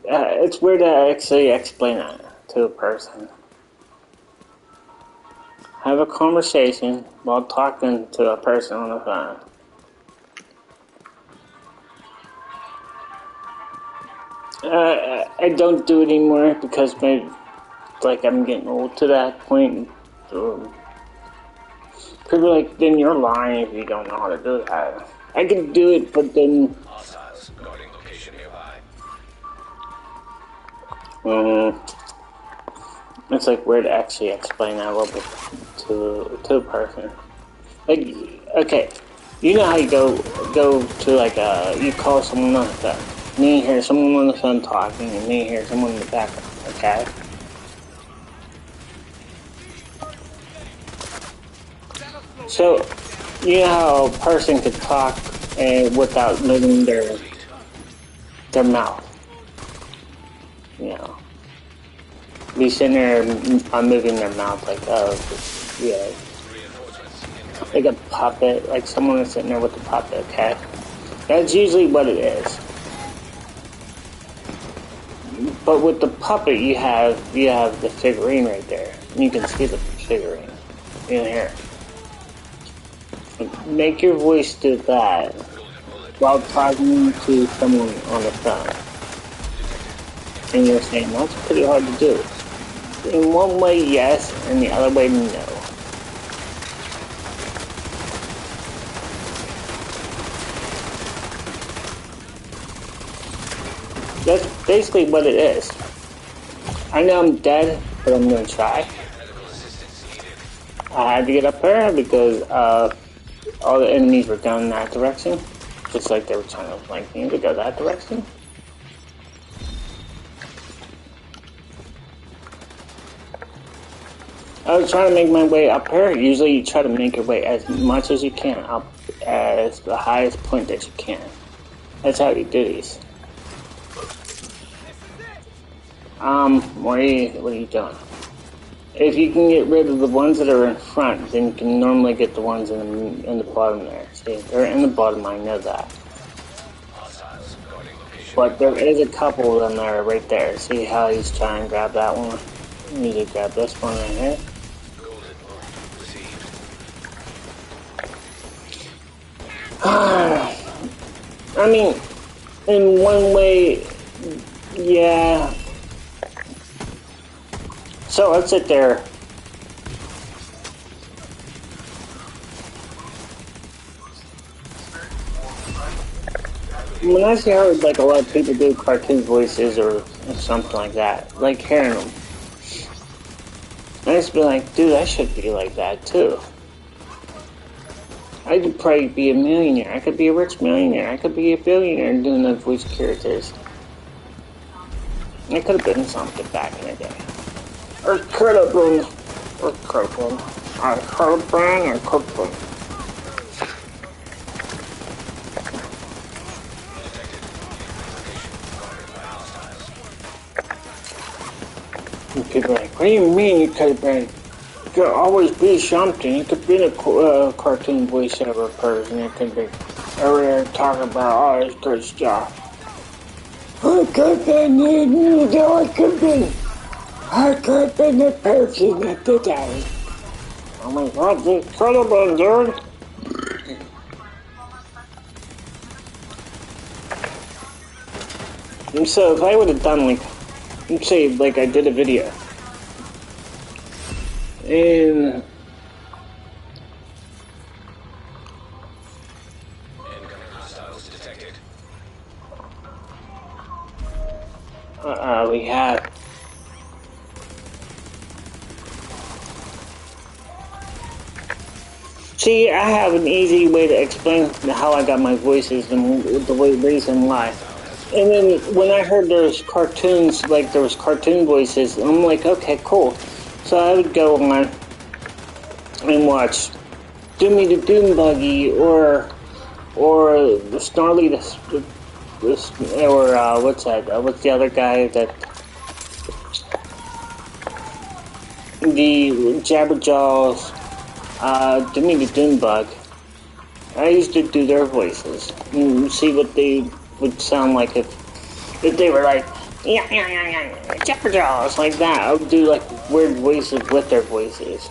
It's weird to actually explain that to a person. Have a conversation while talking to a person on the phone. I don't do it anymore because maybe, like, I'm getting old to that point. People are like, then you're lying if you don't know how to do that. I can do it, but then... Hostiles guarding location nearby. It's like weird to actually explain that a little bit to a person. Like, okay, you know how you go to like you call someone on the phone, and then you hear someone on the phone talking, and then you hear someone in the background. Okay. So, you know how a person could talk without moving their mouth. You know. Be sitting there moving their mouth like, oh, yeah. Like a puppet, like someone is sitting there with a puppet, okay? That's usually what it is. But with the puppet, you have the figurine right there. You can see the figurine in here. Make your voice do that while talking to someone on the phone. And you're saying, that's pretty hard to do. In one way, yes, and the other way, no. That's basically what it is. I know I'm dead, but I'm gonna try. I had to get up there because all the enemies were going that direction. Just like they were trying to flank me to go that direction. I was trying to make my way up here. Usually you try to make your way as much as you can up as the highest point that you can. That's how you do these. What are you doing? If you can get rid of the ones that are in front, then you can normally get the ones in the bottom there. See, they're in the bottom, I know that. But there is a couple of them that are right there. See how he's trying to grab that one? You need to grab this one right here. I mean, in one way, yeah. So let's sit there. When I see how like a lot of people do cartoon voices or something like that, like hearing them, I just be like, dude, I should be like that too. I could probably be a millionaire. I could be a rich millionaire. I could be a billionaire doing those voice characters. I could have been something back in the day. Or could have been. I could have been. And people are like, what do you mean you could have been? You could always be something. You could be a cartoon voiceover person. You could be over there talking about all this good stuff. I could have been, you know, I could have been the person that did that. I'm like, what? You could have been, dude. And so if I would have done like, let's say like I did a video. And Incoming hostiles detected. we have. See, I have an easy way to explain how I got my voices and the reason why. And then when I heard there was cartoons, like there was cartoon voices, and I'm like, okay, cool. So I would go on and watch Doomy the Doom Buggy or Snarly or what's that? What's the other guy that the Jabberjaws? Doomy the Doom Bug. I used to do their voices and see what they would sound like if they were like Jabberjaws like that. I would do like weird voices with their voices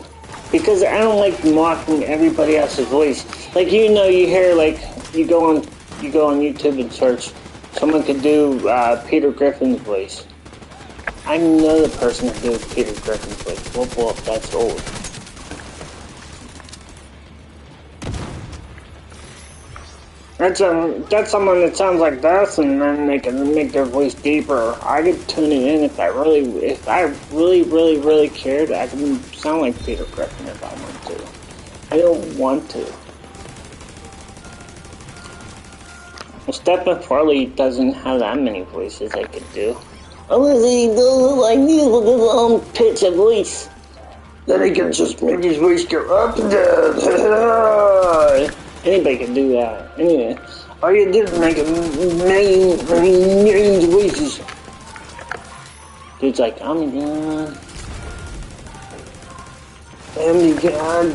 because I don't like mocking everybody else's voice. Like you hear like you go on YouTube and search. Someone could do Peter Griffin's voice. I know the person who did Peter Griffin's voice. Whoop whoop, that's old. That's someone that sounds like this, and then they can make their voice deeper. I could tune it in if I really cared. I could sound like Peter Griffin if I want to. I don't want to. Stephen Farley doesn't have that many voices I could do. Unless he does like me with his own pitch of voice. Then he can just make his voice go up and down. Anybody can do that. Anyway, all you do is make a million voices. Dude's like, I'm gonna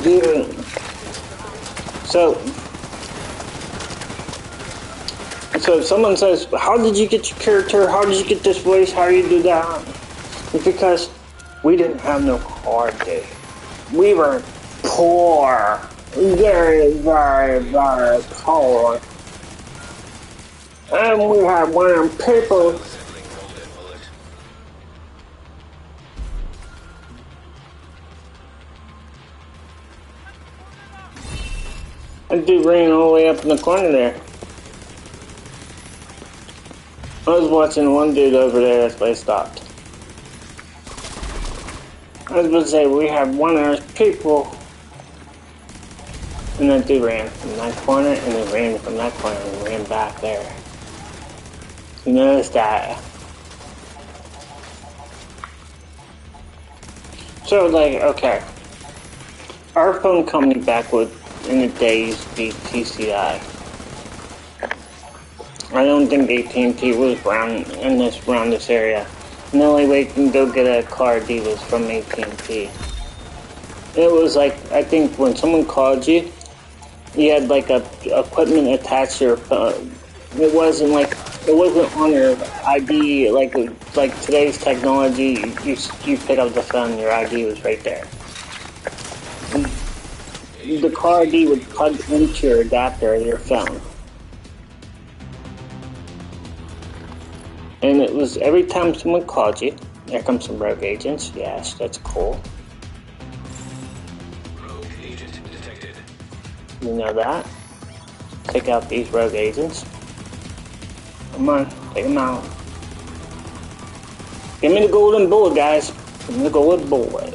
do it. So if someone says, how did you get your character? How did you get this voice? How do you do that? It's because we didn't have no car day. We were poor. Very, very, very poor. And we had one of them people. That dude ran all the way up in the corner there. I was watching one dude over there, that's why I stopped. I was about to say, we had one of those people. And that dude ran from that corner, and then ran from that corner, and ran back there. You notice that? So, like, okay. Our phone company back in the day used to be TCI. I don't think AT&T was around this area. And the only way you can go get a car D was from AT&T. It was like, I think when someone called you, you had like a equipment attached to your phone. It wasn't on your ID like today's technology. You pick up the phone, your ID was right there. And the car ID would plug into your adapter of your phone. And it was every time someone called you, there comes some rogue agents. Yes, that's cool. Rogue agent detected. You know that. Take out these rogue agents. Come on, take them out. Give me the golden bullet, guys. Give me the golden bullet.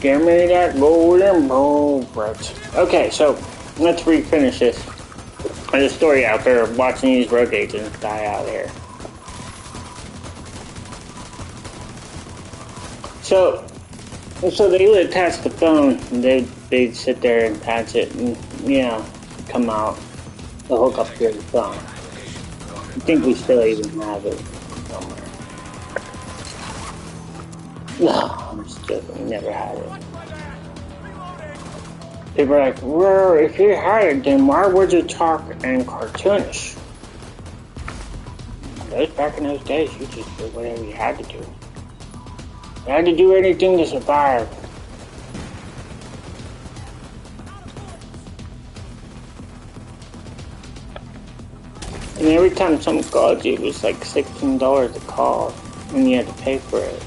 Give me that golden bullet. Okay, so let's refinish this. There's a story out there of watching these rogue agents die out here. So they would attach the phone, and they'd sit there and attach it, and come out. They'll hook up to the phone. I think we still even have it somewhere. No, I'm just joking. We never had it. People are like, well, if you had it, then why would you talk in cartoonish? Back in those days, you just did whatever you had to do. You had to do anything to survive. And every time someone called you, it was like $16 a call, and you had to pay for it.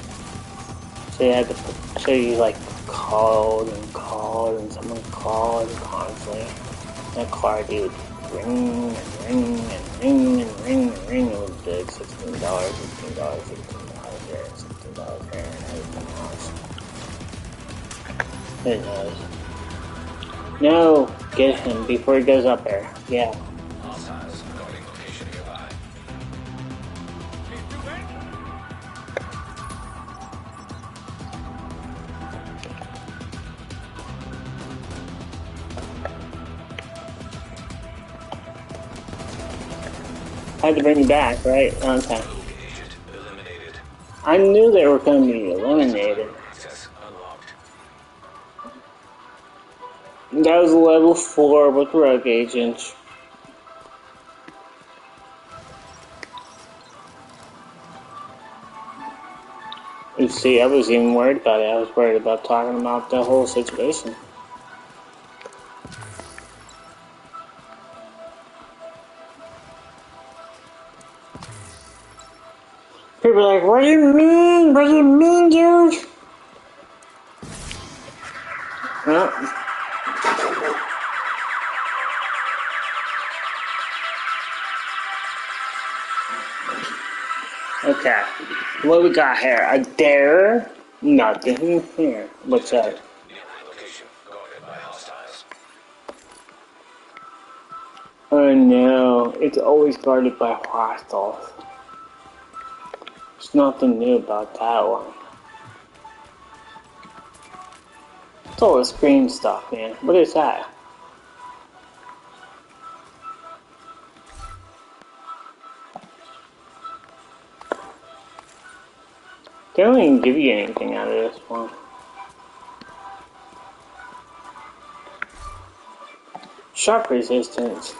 So you like called, and someone called constantly. That car dude would ring and ring and ring and ring and ring. It was big, $16, $16, $16 here, $16 there, and everything else. Who knows? No, get him before he goes up there. Yeah. Hostiles guarding I had to bring you back, right? Okay. Agent eliminated. I knew they were going to be eliminated. Access unlocked. That was level 4 with rogue agents. You see, I wasn't even worried about it. I was worried about talking about the whole situation. People are like, what do you mean? What do you mean, dude? Well, okay. What we got here? A dare? Nothing here. What's that? Nearby location guarded by hostiles. Oh no, it's always guarded by hostiles. There's nothing new about that one. It's all the screen stuff, man. What is that? They don't even give you anything out of this one. Shock resistance.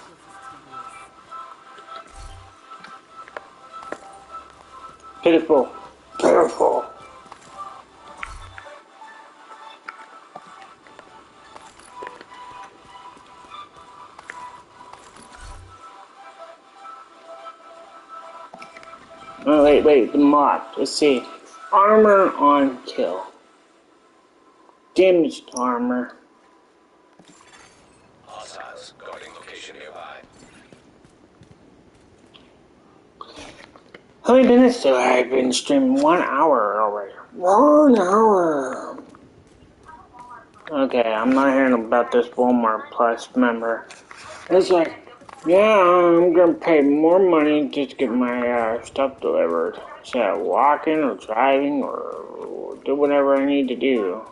Pitiful. Pitiful. Oh, wait, the mod. Let's see. Armor on kill. Damaged armor. Hostiles guarding location nearby. How many minutes do I have been streaming? 1 hour already. 1 hour. Okay, I'm not hearing about this Walmart Plus member. It's like, yeah, I'm gonna pay more money just to get my stuff delivered. Instead of walking or driving or do whatever I need to do.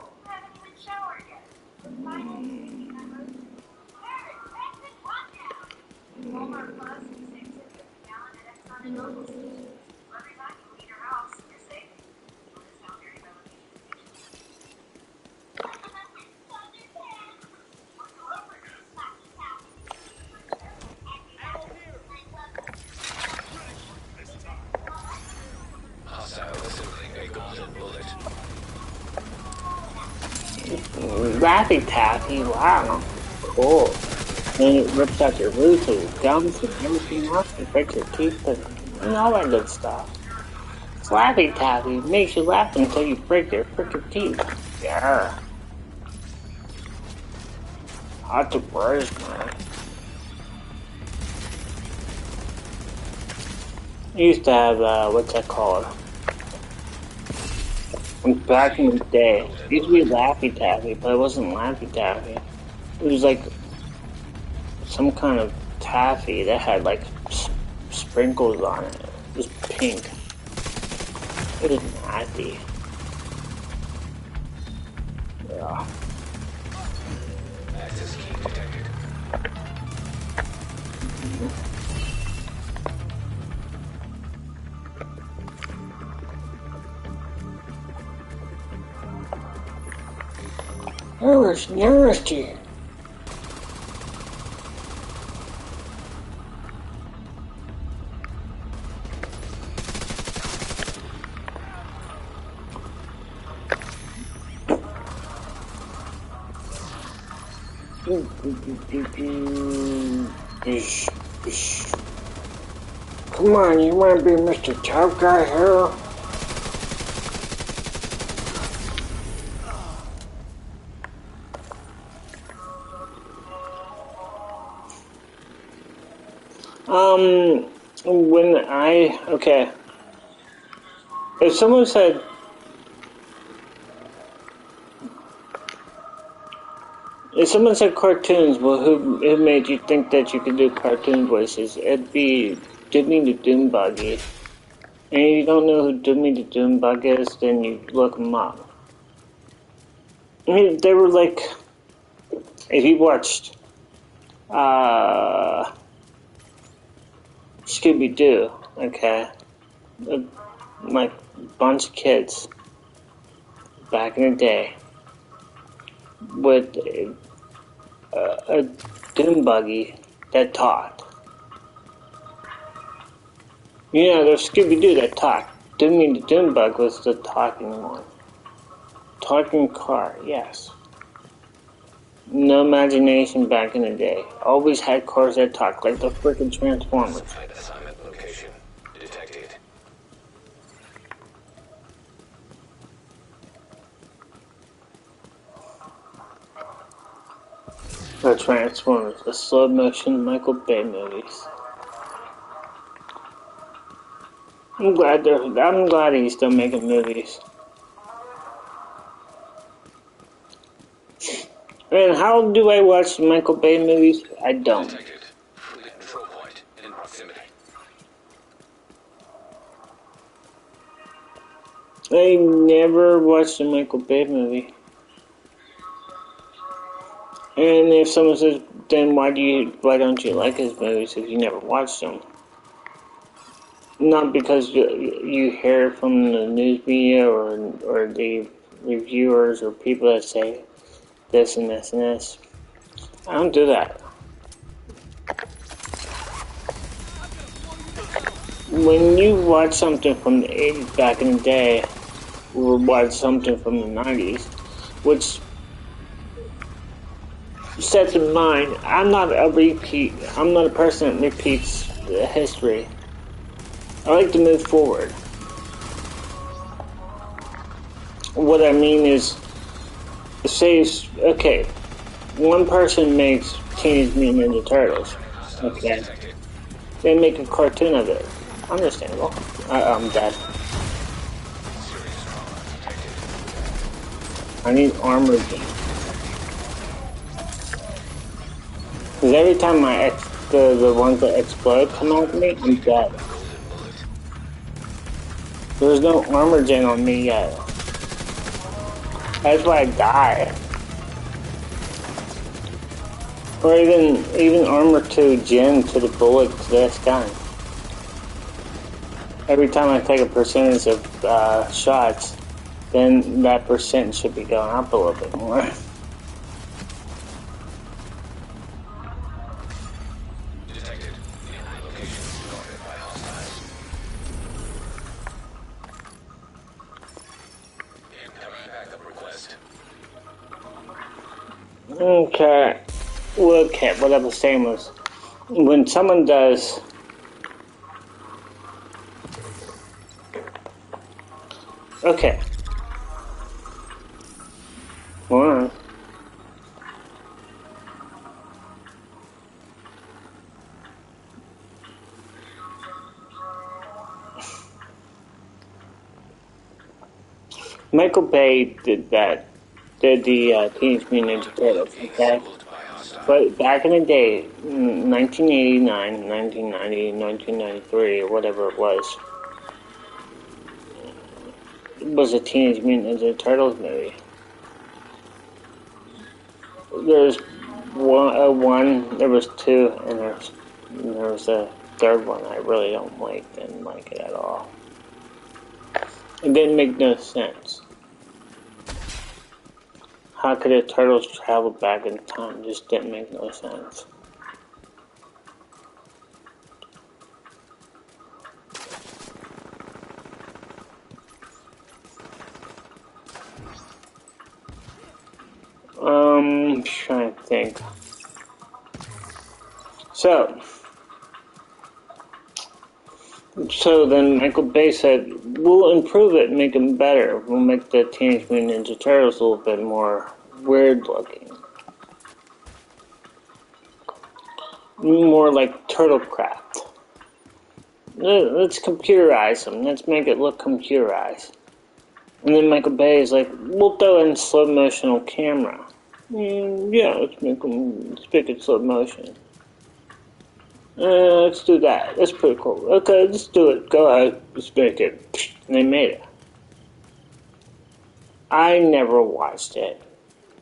Hostile assembling a golden bullet. Laffy Taffy, wow. Cool. And it rips out your roots and your gums and everything else and breaks your teeth and all that good stuff. Laffy Taffy makes you laugh until you break your freaking teeth. Yeah. Hot to worse, man. I used to have, what's that called? Back in the day, it used to be Laffy Taffy, but it wasn't Laffy Taffy. It was like some kind of taffy that had like sprinkles on it. It was pink. It was nasty. Yeah. Access key detected. That was nasty. Come on, you want to be Mr. Tough Guy here? Okay. If someone said, cartoons, well, who made you think that you could do cartoon voices? It'd be Doomy the Doombuggy. And if you don't know who Doomy the Doombug is, then you look him up. I mean, they were like, if you watched, Scooby-Doo, okay? Like a bunch of kids back in the day with a doom buggy that talked. You know, there's Scooby-Doo that talked. Didn't mean the doom bug was the talking one. Talking car, yes. No imagination back in the day. Always had cars that talked like the freaking Transformers. Flight assignment location detected. The Transformers, the slow motion Michael Bay movies. I'm glad he's still making movies. And how do I watch Michael Bay movies? I don't. Detected. Fleet control point in proximity. I never watched a Michael Bay movie. And if someone says, then why don't you like his movies if you never watched them? Not because you hear from the news media or the reviewers or people that say this and this and this. I don't do that. When you watch something from the 80s back in the day, or watch something from the 90s, which sets in mind, I'm not a person that repeats the history. I like to move forward. What I mean is, say, okay, one person makes Teenage Mutant Ninja Turtles, okay? They make a cartoon of it. Understandable. I'm dead. I need armor again. Because every time the ones that explode come at me, I'm dead. There's no armor gen on me yet. That's why I die. Or even armor 2 gen to the bullet to this gun. Every time I take a percentage of shots, then that percent should be going up a little bit more. Okay. Okay, what I was saying was, when someone does... Okay. Hold on. Michael Bay did the Teenage Mutant Ninja Turtles, okay? But back in the day, 1989, 1990, 1993, or whatever it was a Teenage Mutant Ninja Turtles movie. There's one, there was two, and there was a third one I really didn't like it at all. It didn't make no sense. How could the turtles travel back in time? It just didn't make no sense. Trying to think. So then Michael Bay said, we'll improve it, make them better. We'll make the Teenage Mutant Ninja Turtles a little bit more weird looking. More like Turtlecraft. Let's computerize them. Let's make it look computerized. And then Michael Bay is like, we'll throw in slow motion on camera. Yeah, let's make it slow motion. Let's do that. That's pretty cool. Okay, let's do it. Go ahead. Let's make it. And they made it. I never watched it.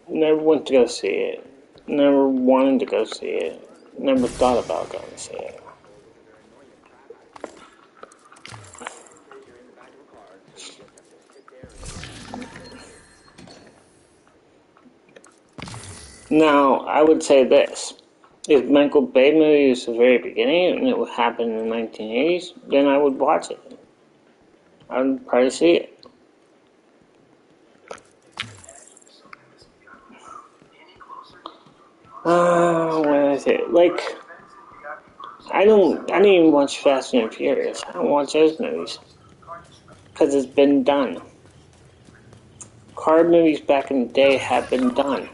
Never went to go see it. Never wanted to go see it. Never thought about going to see it. Now, I would say this. If Michael Bay movie was the very beginning and it would happen in the 1980s, then I would watch it. I would probably see it. What is it? Like, I didn't even watch Fast and Furious. I don't watch those movies. Because it's been done. Car movies back in the day have been done.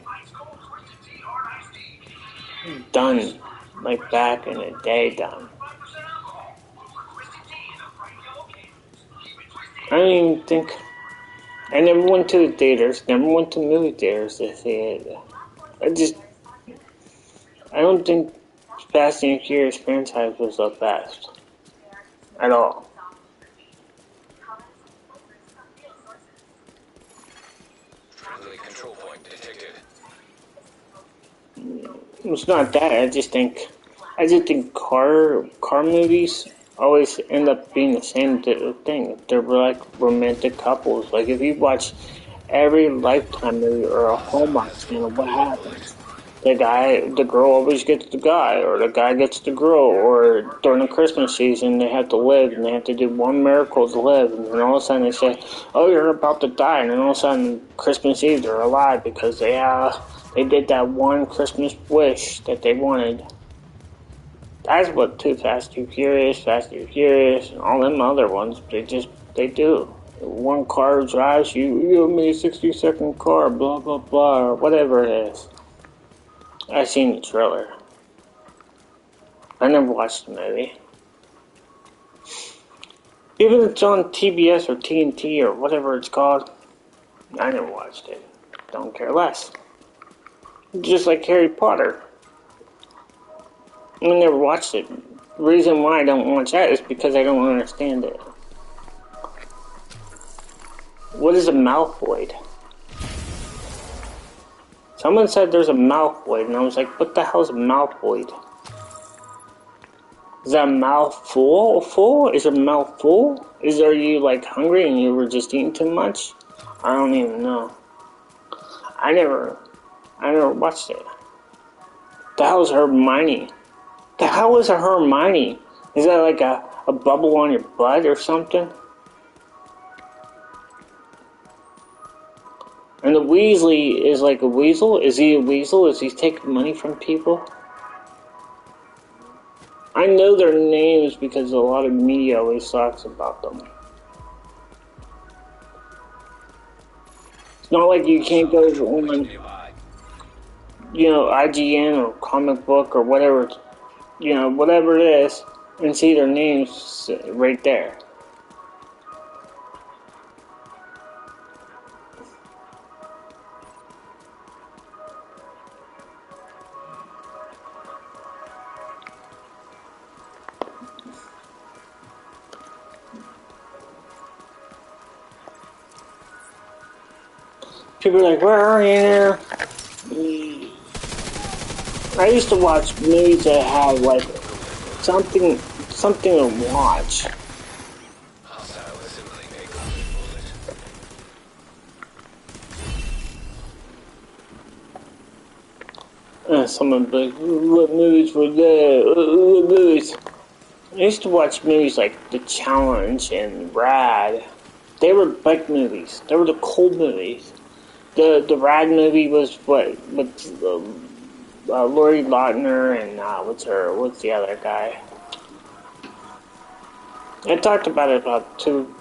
Done. Like back in the day, done. I don't even think... I never went to the theaters, never went to movie theaters to see it. I don't think Fast and Furious franchise was the best. At all. Friendly control point detected. It's not that, I just think car movies always end up being the same thing. They're like romantic couples. Like if you watch every Lifetime movie or a Hallmark channel, what happens? The girl always gets the guy, or the guy gets the girl, or during the Christmas season they have to live and they have to do one miracle to live, and then all of a sudden they say, "Oh, you're about to die," and then all of a sudden Christmas Eve they're alive because they did that one Christmas wish that they wanted. That's what Too Fast, Too Furious, and all them other ones, they do. One car drives you give me a 60-second car, blah, blah, blah, or whatever it is. I seen the trailer. I never watched the movie. Even if it's on TBS or TNT or whatever it's called, I never watched it. Don't care less. Just like Harry Potter. I never watched it. The reason why I don't watch that is because I don't understand it. What is a Malfoy? Someone said there's a Malfoy, and I was like, what the hell is a Malfoy? Is that a mouthful? Full? Is it a mouthful? Are you like hungry and you were just eating too much? I don't even know. I never watched it. The hell is Hermione? The hell is a Hermione? Is that like a bubble on your butt or something? And the Weasley is like a weasel? Is he a weasel? Is he taking money from people? I know their names because a lot of media always talks about them. It's not like you can't go on, IGN or comic book or whatever, whatever it is, and see their names right there. People are like, where are you now? I used to watch movies that had like something to watch. Someone be like, what movies were there? What movies? I used to watch movies like The Challenge and Rad. They were bike movies. They were the cool movies. The Rad movie was with Lori Lautner and what's the other guy? I talked about it about two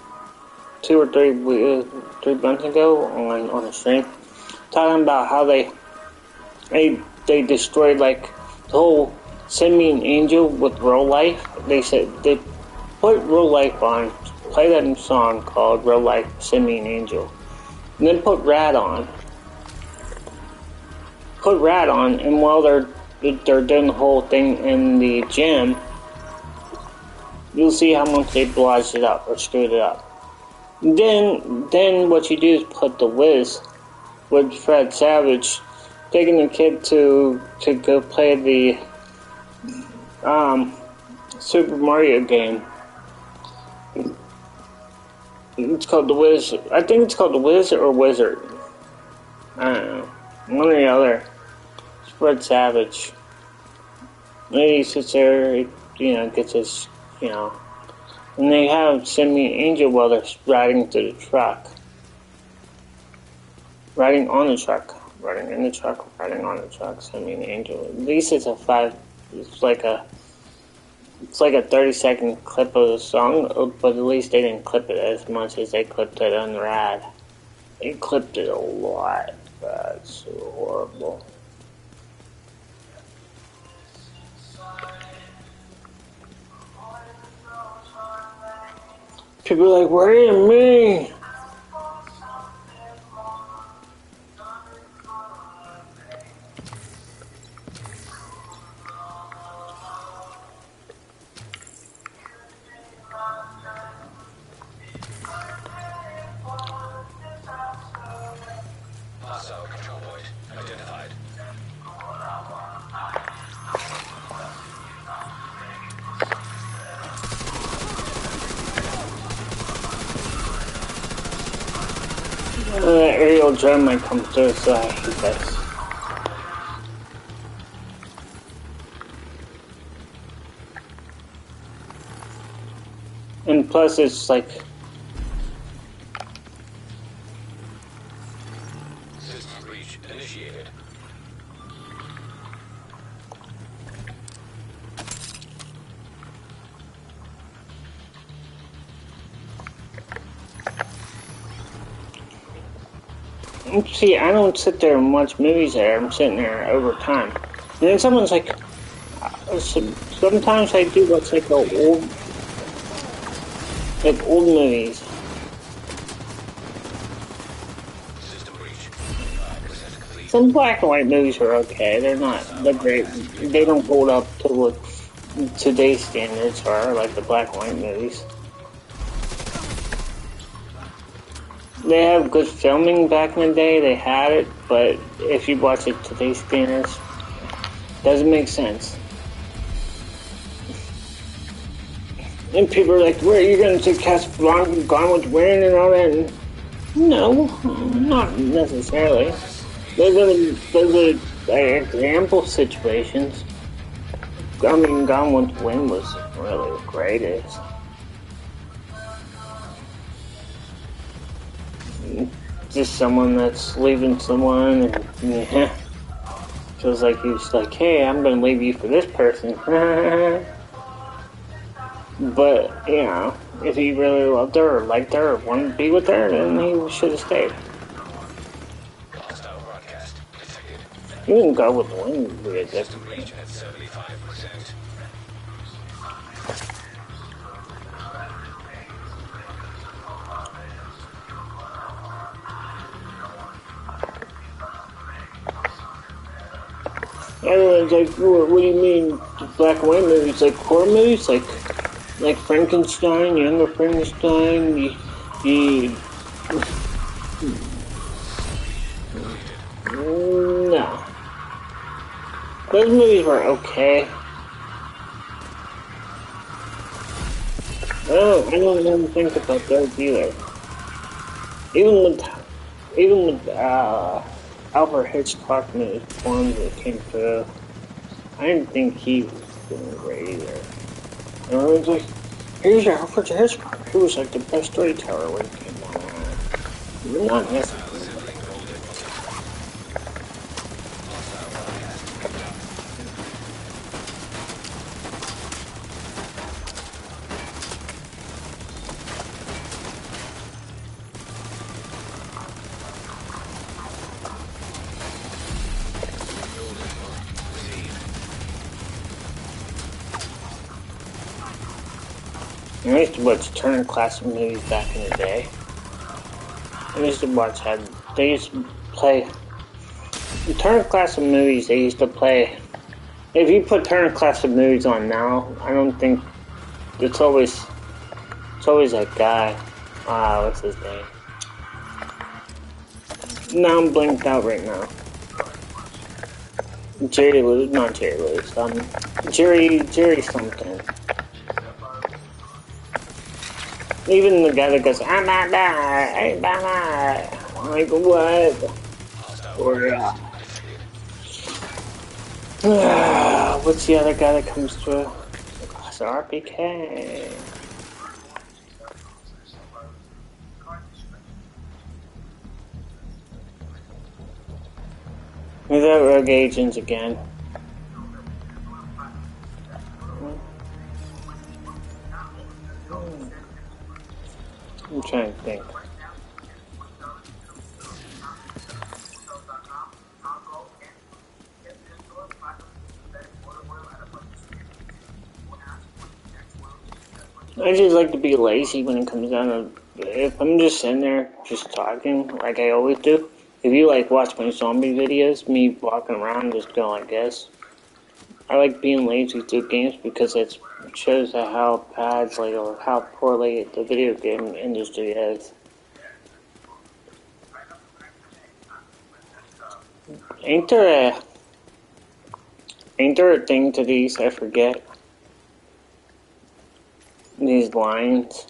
or three months ago on a stream, talking about how they destroyed like the whole Send Me an Angel with Real Life. They said they put Real Life on, play that song called Real Life, Send Me an Angel. And then put Rad on. And while they're doing the whole thing in the gym, you'll see how much they blotched it up or screwed it up. Then what you do is put The Wiz with Fred Savage taking the kid to go play the Super Mario game. It's called The Wiz. I think it's called The Wiz or Wizard. I don't know. One or the other. Red Savage. And he sits there, gets his, and they have Semi Angel while they're riding to the truck. Riding on the truck. Riding in the truck, riding on the truck, Semi Angel. At least it's like a 30-second clip of the song, but at least they didn't clip it as much as they clipped it on Rad. They clipped it a lot. That's so horrible. People are like, what do you mean? Hostile control point identified. Aerial drone might come through, so I hate this. And plus, it's like. System breach initiated. See, I don't sit there and watch movies there. I'm sitting there over time. And then someone's like, sometimes I do watch like old movies. System breach. 5% complete. Some black and white movies are okay. They're not great. They don't hold up to what today's standards are, like the black and white movies. They have good filming back in the day, they had it, but if you watch it today's standards, it doesn't make sense. And people are like, where are you going to cast Gone with the Wind and all that? And no, not necessarily. Those are example situations. I mean, Gone with the Wind was really the greatest. Just someone that's leaving someone, and yeah, feels like he's like, hey, I'm gonna leave you for this person. But, if he really loved her or liked her or wanted to be with her, then he should have stayed. Hostile broadcast detected. Even Go with the Wind would be a System different. breach at 75%. Everyone's like, what do you mean black and white movies? Like horror movies? Like Frankenstein, Younger Frankenstein, no. Those movies were okay. I don't even think about those either. Even with Alfred Hitchcock movies, ones that came through, I didn't think he was doing great either. And everyone's like, here's Alfred Hitchcock. He was like the best storyteller when he came on. Not necessarily. I used to watch Turner Classic movies back in the day. They used to play Turner Classic movies. They used to play. If you put Turner Classic movies on now, I don't think it's always that guy. What's his name? Now I'm blanked out right now. Jerry Lewis, not Jerry Lewis. Jerry something. Even the guy that goes, I'm not bad, I'm like, what? Or, What's the other guy that comes through? It's RPK. Who's that Rogue Agents again? I'm trying to think. I just like to be lazy when it comes down to, if I'm just sitting there just talking like I always do. If you like watch my zombie videos, me walking around just going like this. I like being lazy through games because it shows how bad, like, or how poorly the video game industry is. Ain't there a thing to these? I forget. These lines.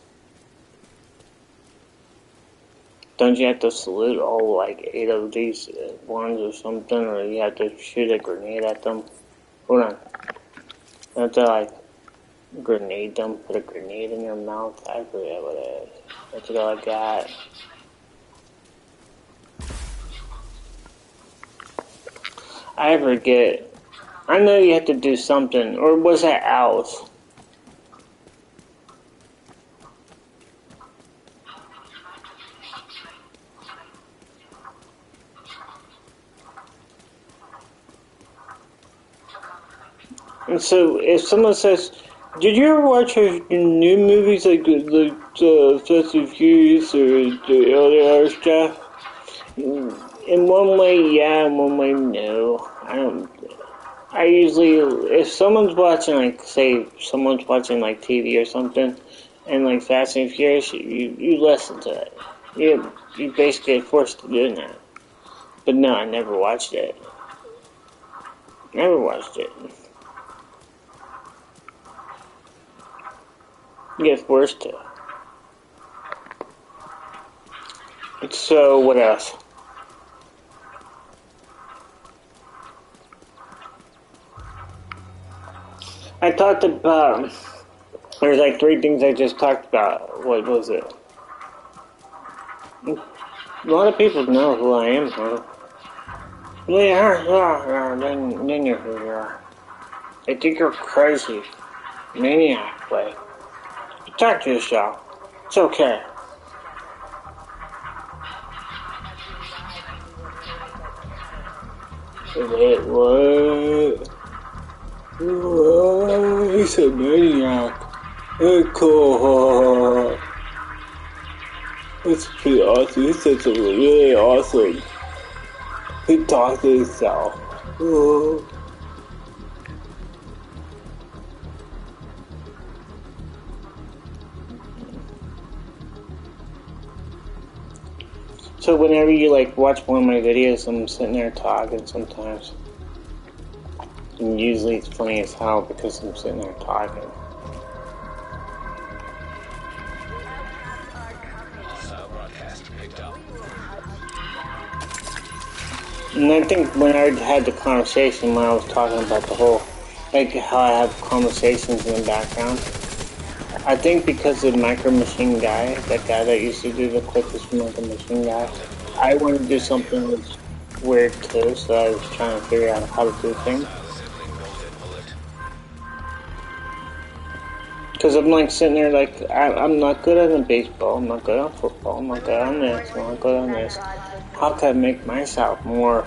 Don't you have to salute all like 8 of these ones or something, or you have to shoot a grenade at them? Hold on. You have to like grenade them, put a grenade in your mouth. I forget what it is. You have to go like that. I forget. I know you have to do something, or was that owls? And so, if someone says, "Did you ever watch her new movies like Fast and Furious or the other stuff?" In one way, yeah. In one way, no. I don't. I usually, if someone's watching, like, say, someone's watching like TV or something, and like Fast and Furious, you listen to it. You basically forced to do that. But no, I never watched it. Never watched it. You get forced to. So, what else? I talked about, there's like 3 things I just talked about. What was it? A lot of people know who I am, huh? Yeah, then you're who you are. They think you're crazy. Maniac, way. Talk to yourself. It's okay. Wait, what? He's a maniac. Cool. That's pretty awesome. He said something really awesome. He talked to himself. So whenever you like watch one of my videos, I'm sitting there talking sometimes. And usually it's funny as hell because I'm sitting there talking. And I think when I had the conversation, when I was talking about the whole, like how I have conversations in the background, I think because of Micro Machine Guy, that guy that used to do the clips from Micro Machine Guy, I wanted to do something that's weird too, so I was trying to figure out how to do things. Because I'm like sitting there like, I'm not good at baseball, I'm not good at football, I'm not good on this, I'm not good on this. How can I make myself more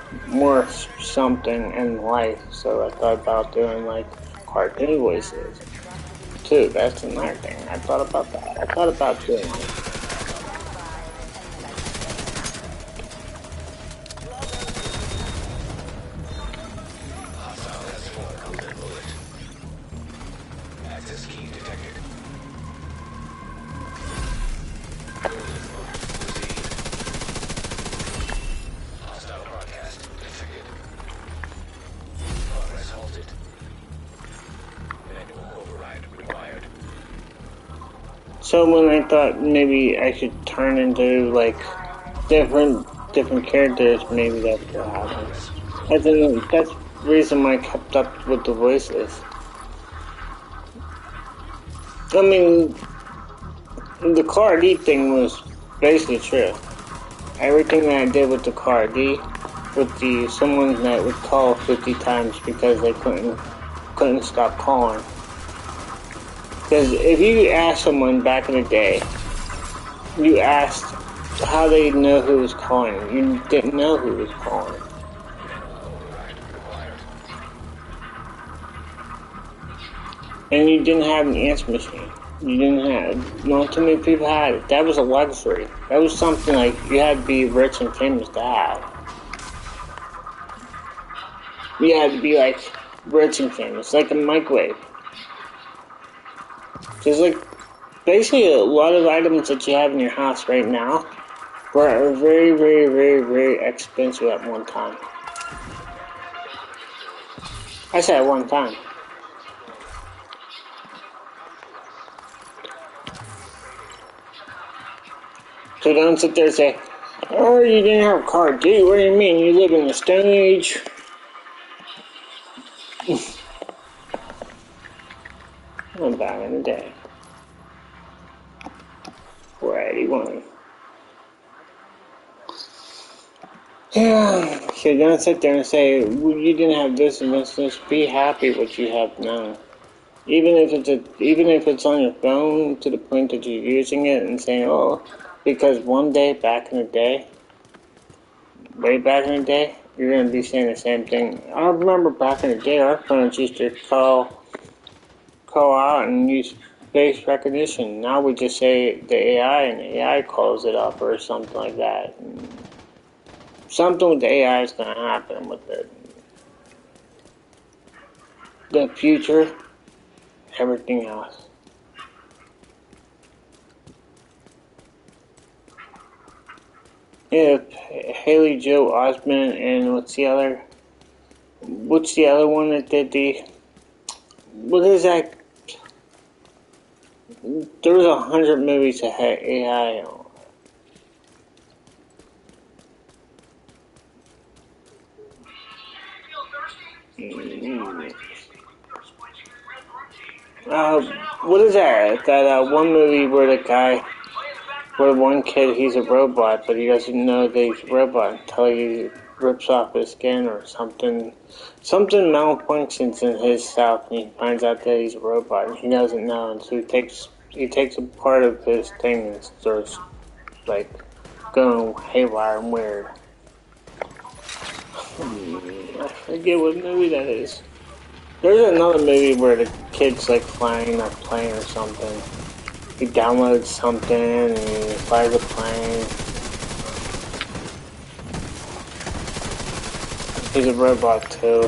something in life? So I thought about doing like cartoon voices too. That's another thing. I thought about that. I thought about doing it. So when I thought maybe I should turn into like different characters, maybe that could happen. I think that's reason why I kept up with the voices. I mean, the Car D thing was basically true. Everything that I did with the Car D, with the someone that would call 50 times because they couldn't stop calling. Because if you asked someone back in the day, you asked how they know who was calling. You didn't know who was calling. And you didn't have an answer machine. You didn't have, not too many people had it. That was a luxury. That was something like you had to be rich and famous to have. You had to be like rich and famous, like a microwave. Because like basically a lot of items that you have in your house right now were very, very, very, very expensive at one time. I said at one time. So don't sit there and say, oh, you didn't have a car, dude. What do you mean? You live in the Stone Age? I'm back in the day. 481. Yeah, so don't sit there and say, well, you didn't have this and this. Just be happy with what you have now. Even if it's on your phone to the point that you're using it and saying, oh, because one day back in the day, way back in the day, you're going to be saying the same thing. I remember back in the day, our phones used to call out and use face recognition. Now we just say the AI and the AI calls it up or something like that. Something with the AI is going to happen with the future, everything else. Yeah, Haley Joel Osment and what's the other one that did what is that? There was 100 movies that had AI on. What is that? That one movie where where one kid, he's a robot, but he doesn't know that he's a robot until he rips off his skin or something. Something malfunctions in his self, and he finds out that he's a robot, and he doesn't know, and so he takes a part of his thing and starts like going haywire and weird. I forget what movie that is. There's another movie where the kid's like flying a plane or something. He downloads something and he flies a plane. He's a robot too.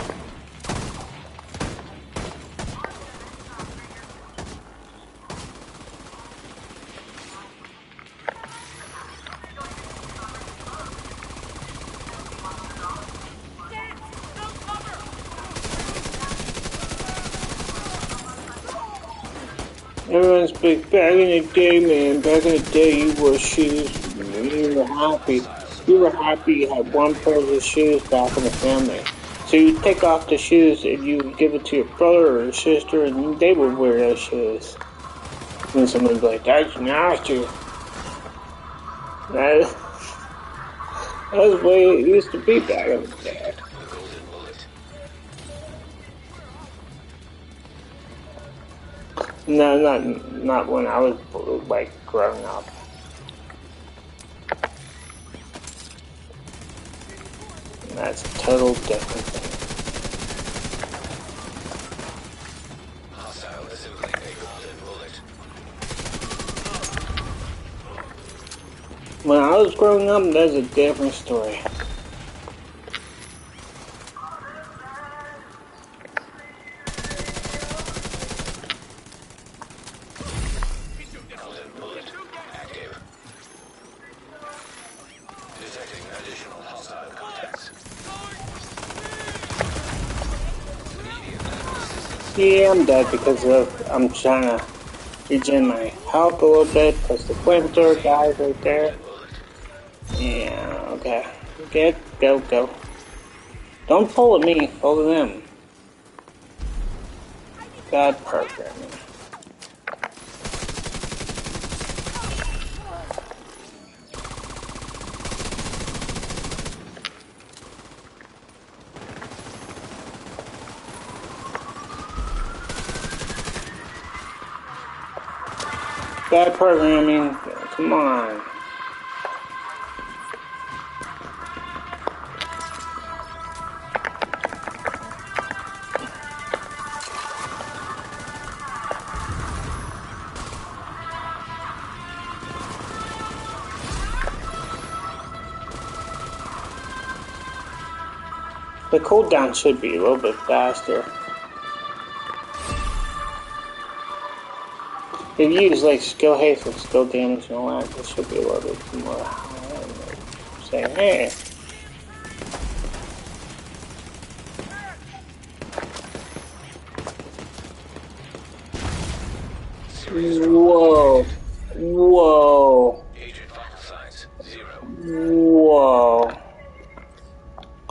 Everyone's big. Back in the day, man. Back in the day, you wore shoes. You were happy. You were happy you had one pair of shoes back in the family. So you take off the shoes and you would give it to your brother or your sister, and they would wear those shoes. And someone would be like, "That's nasty." That's the way it used to be back in the day. No, not when I was like growing up. That's a total different thing. When I was growing up, that's a different story. Yeah, I'm dead because I'm trying to regen my health a little bit because the flamethrower guy's right there. Yeah, okay. Go. Don't pull at me, pull at them. Bad programming. Bad programming, come on. The cooldown should be a little bit faster. If you use like skill haste and skill damage and all that, it should be a little bit more. Say, hey. Whoa. Whoa. Agent vital signs 0. Whoa.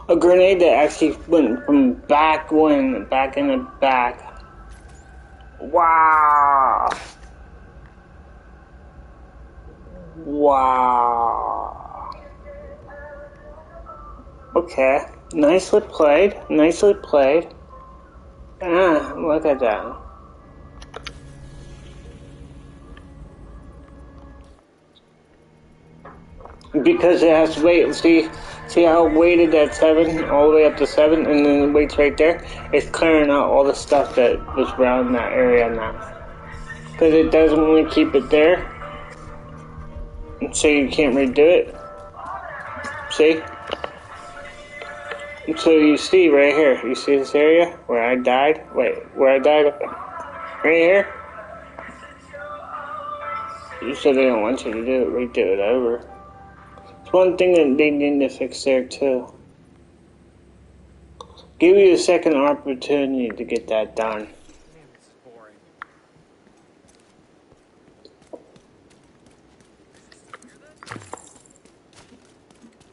A grenade that actually went from back in the back. Wow. Wow. Okay. Nicely played. Nicely played. Ah, look at that. Because it has to wait. See how it waited at 7 all the way up to 7, and then it waits right there. It's clearing out all the stuff that was around that area now. Because it doesn't really keep it there, so you can't redo it. See? So you see right here. You see this area where I died? Wait, where I died? Right here. You said they don't want you to do it. Redo it over. One thing that they need to fix there too. Give you a second opportunity to get that done.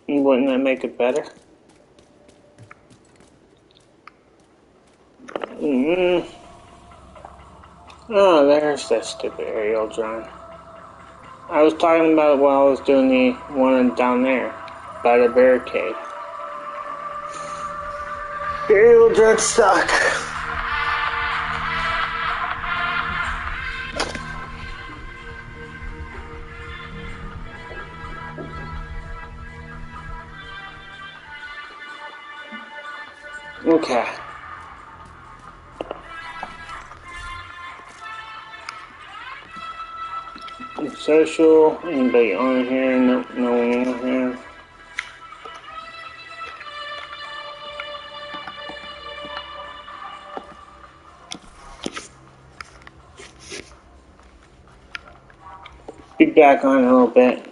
Wouldn't that make it better? Oh, there's that stupid aerial drone. I was talking about it while I was doing the one down there, by the barricade. The aerial drone's stuck. Okay. Social, anybody on here? No one on here. Be back on in a little bit.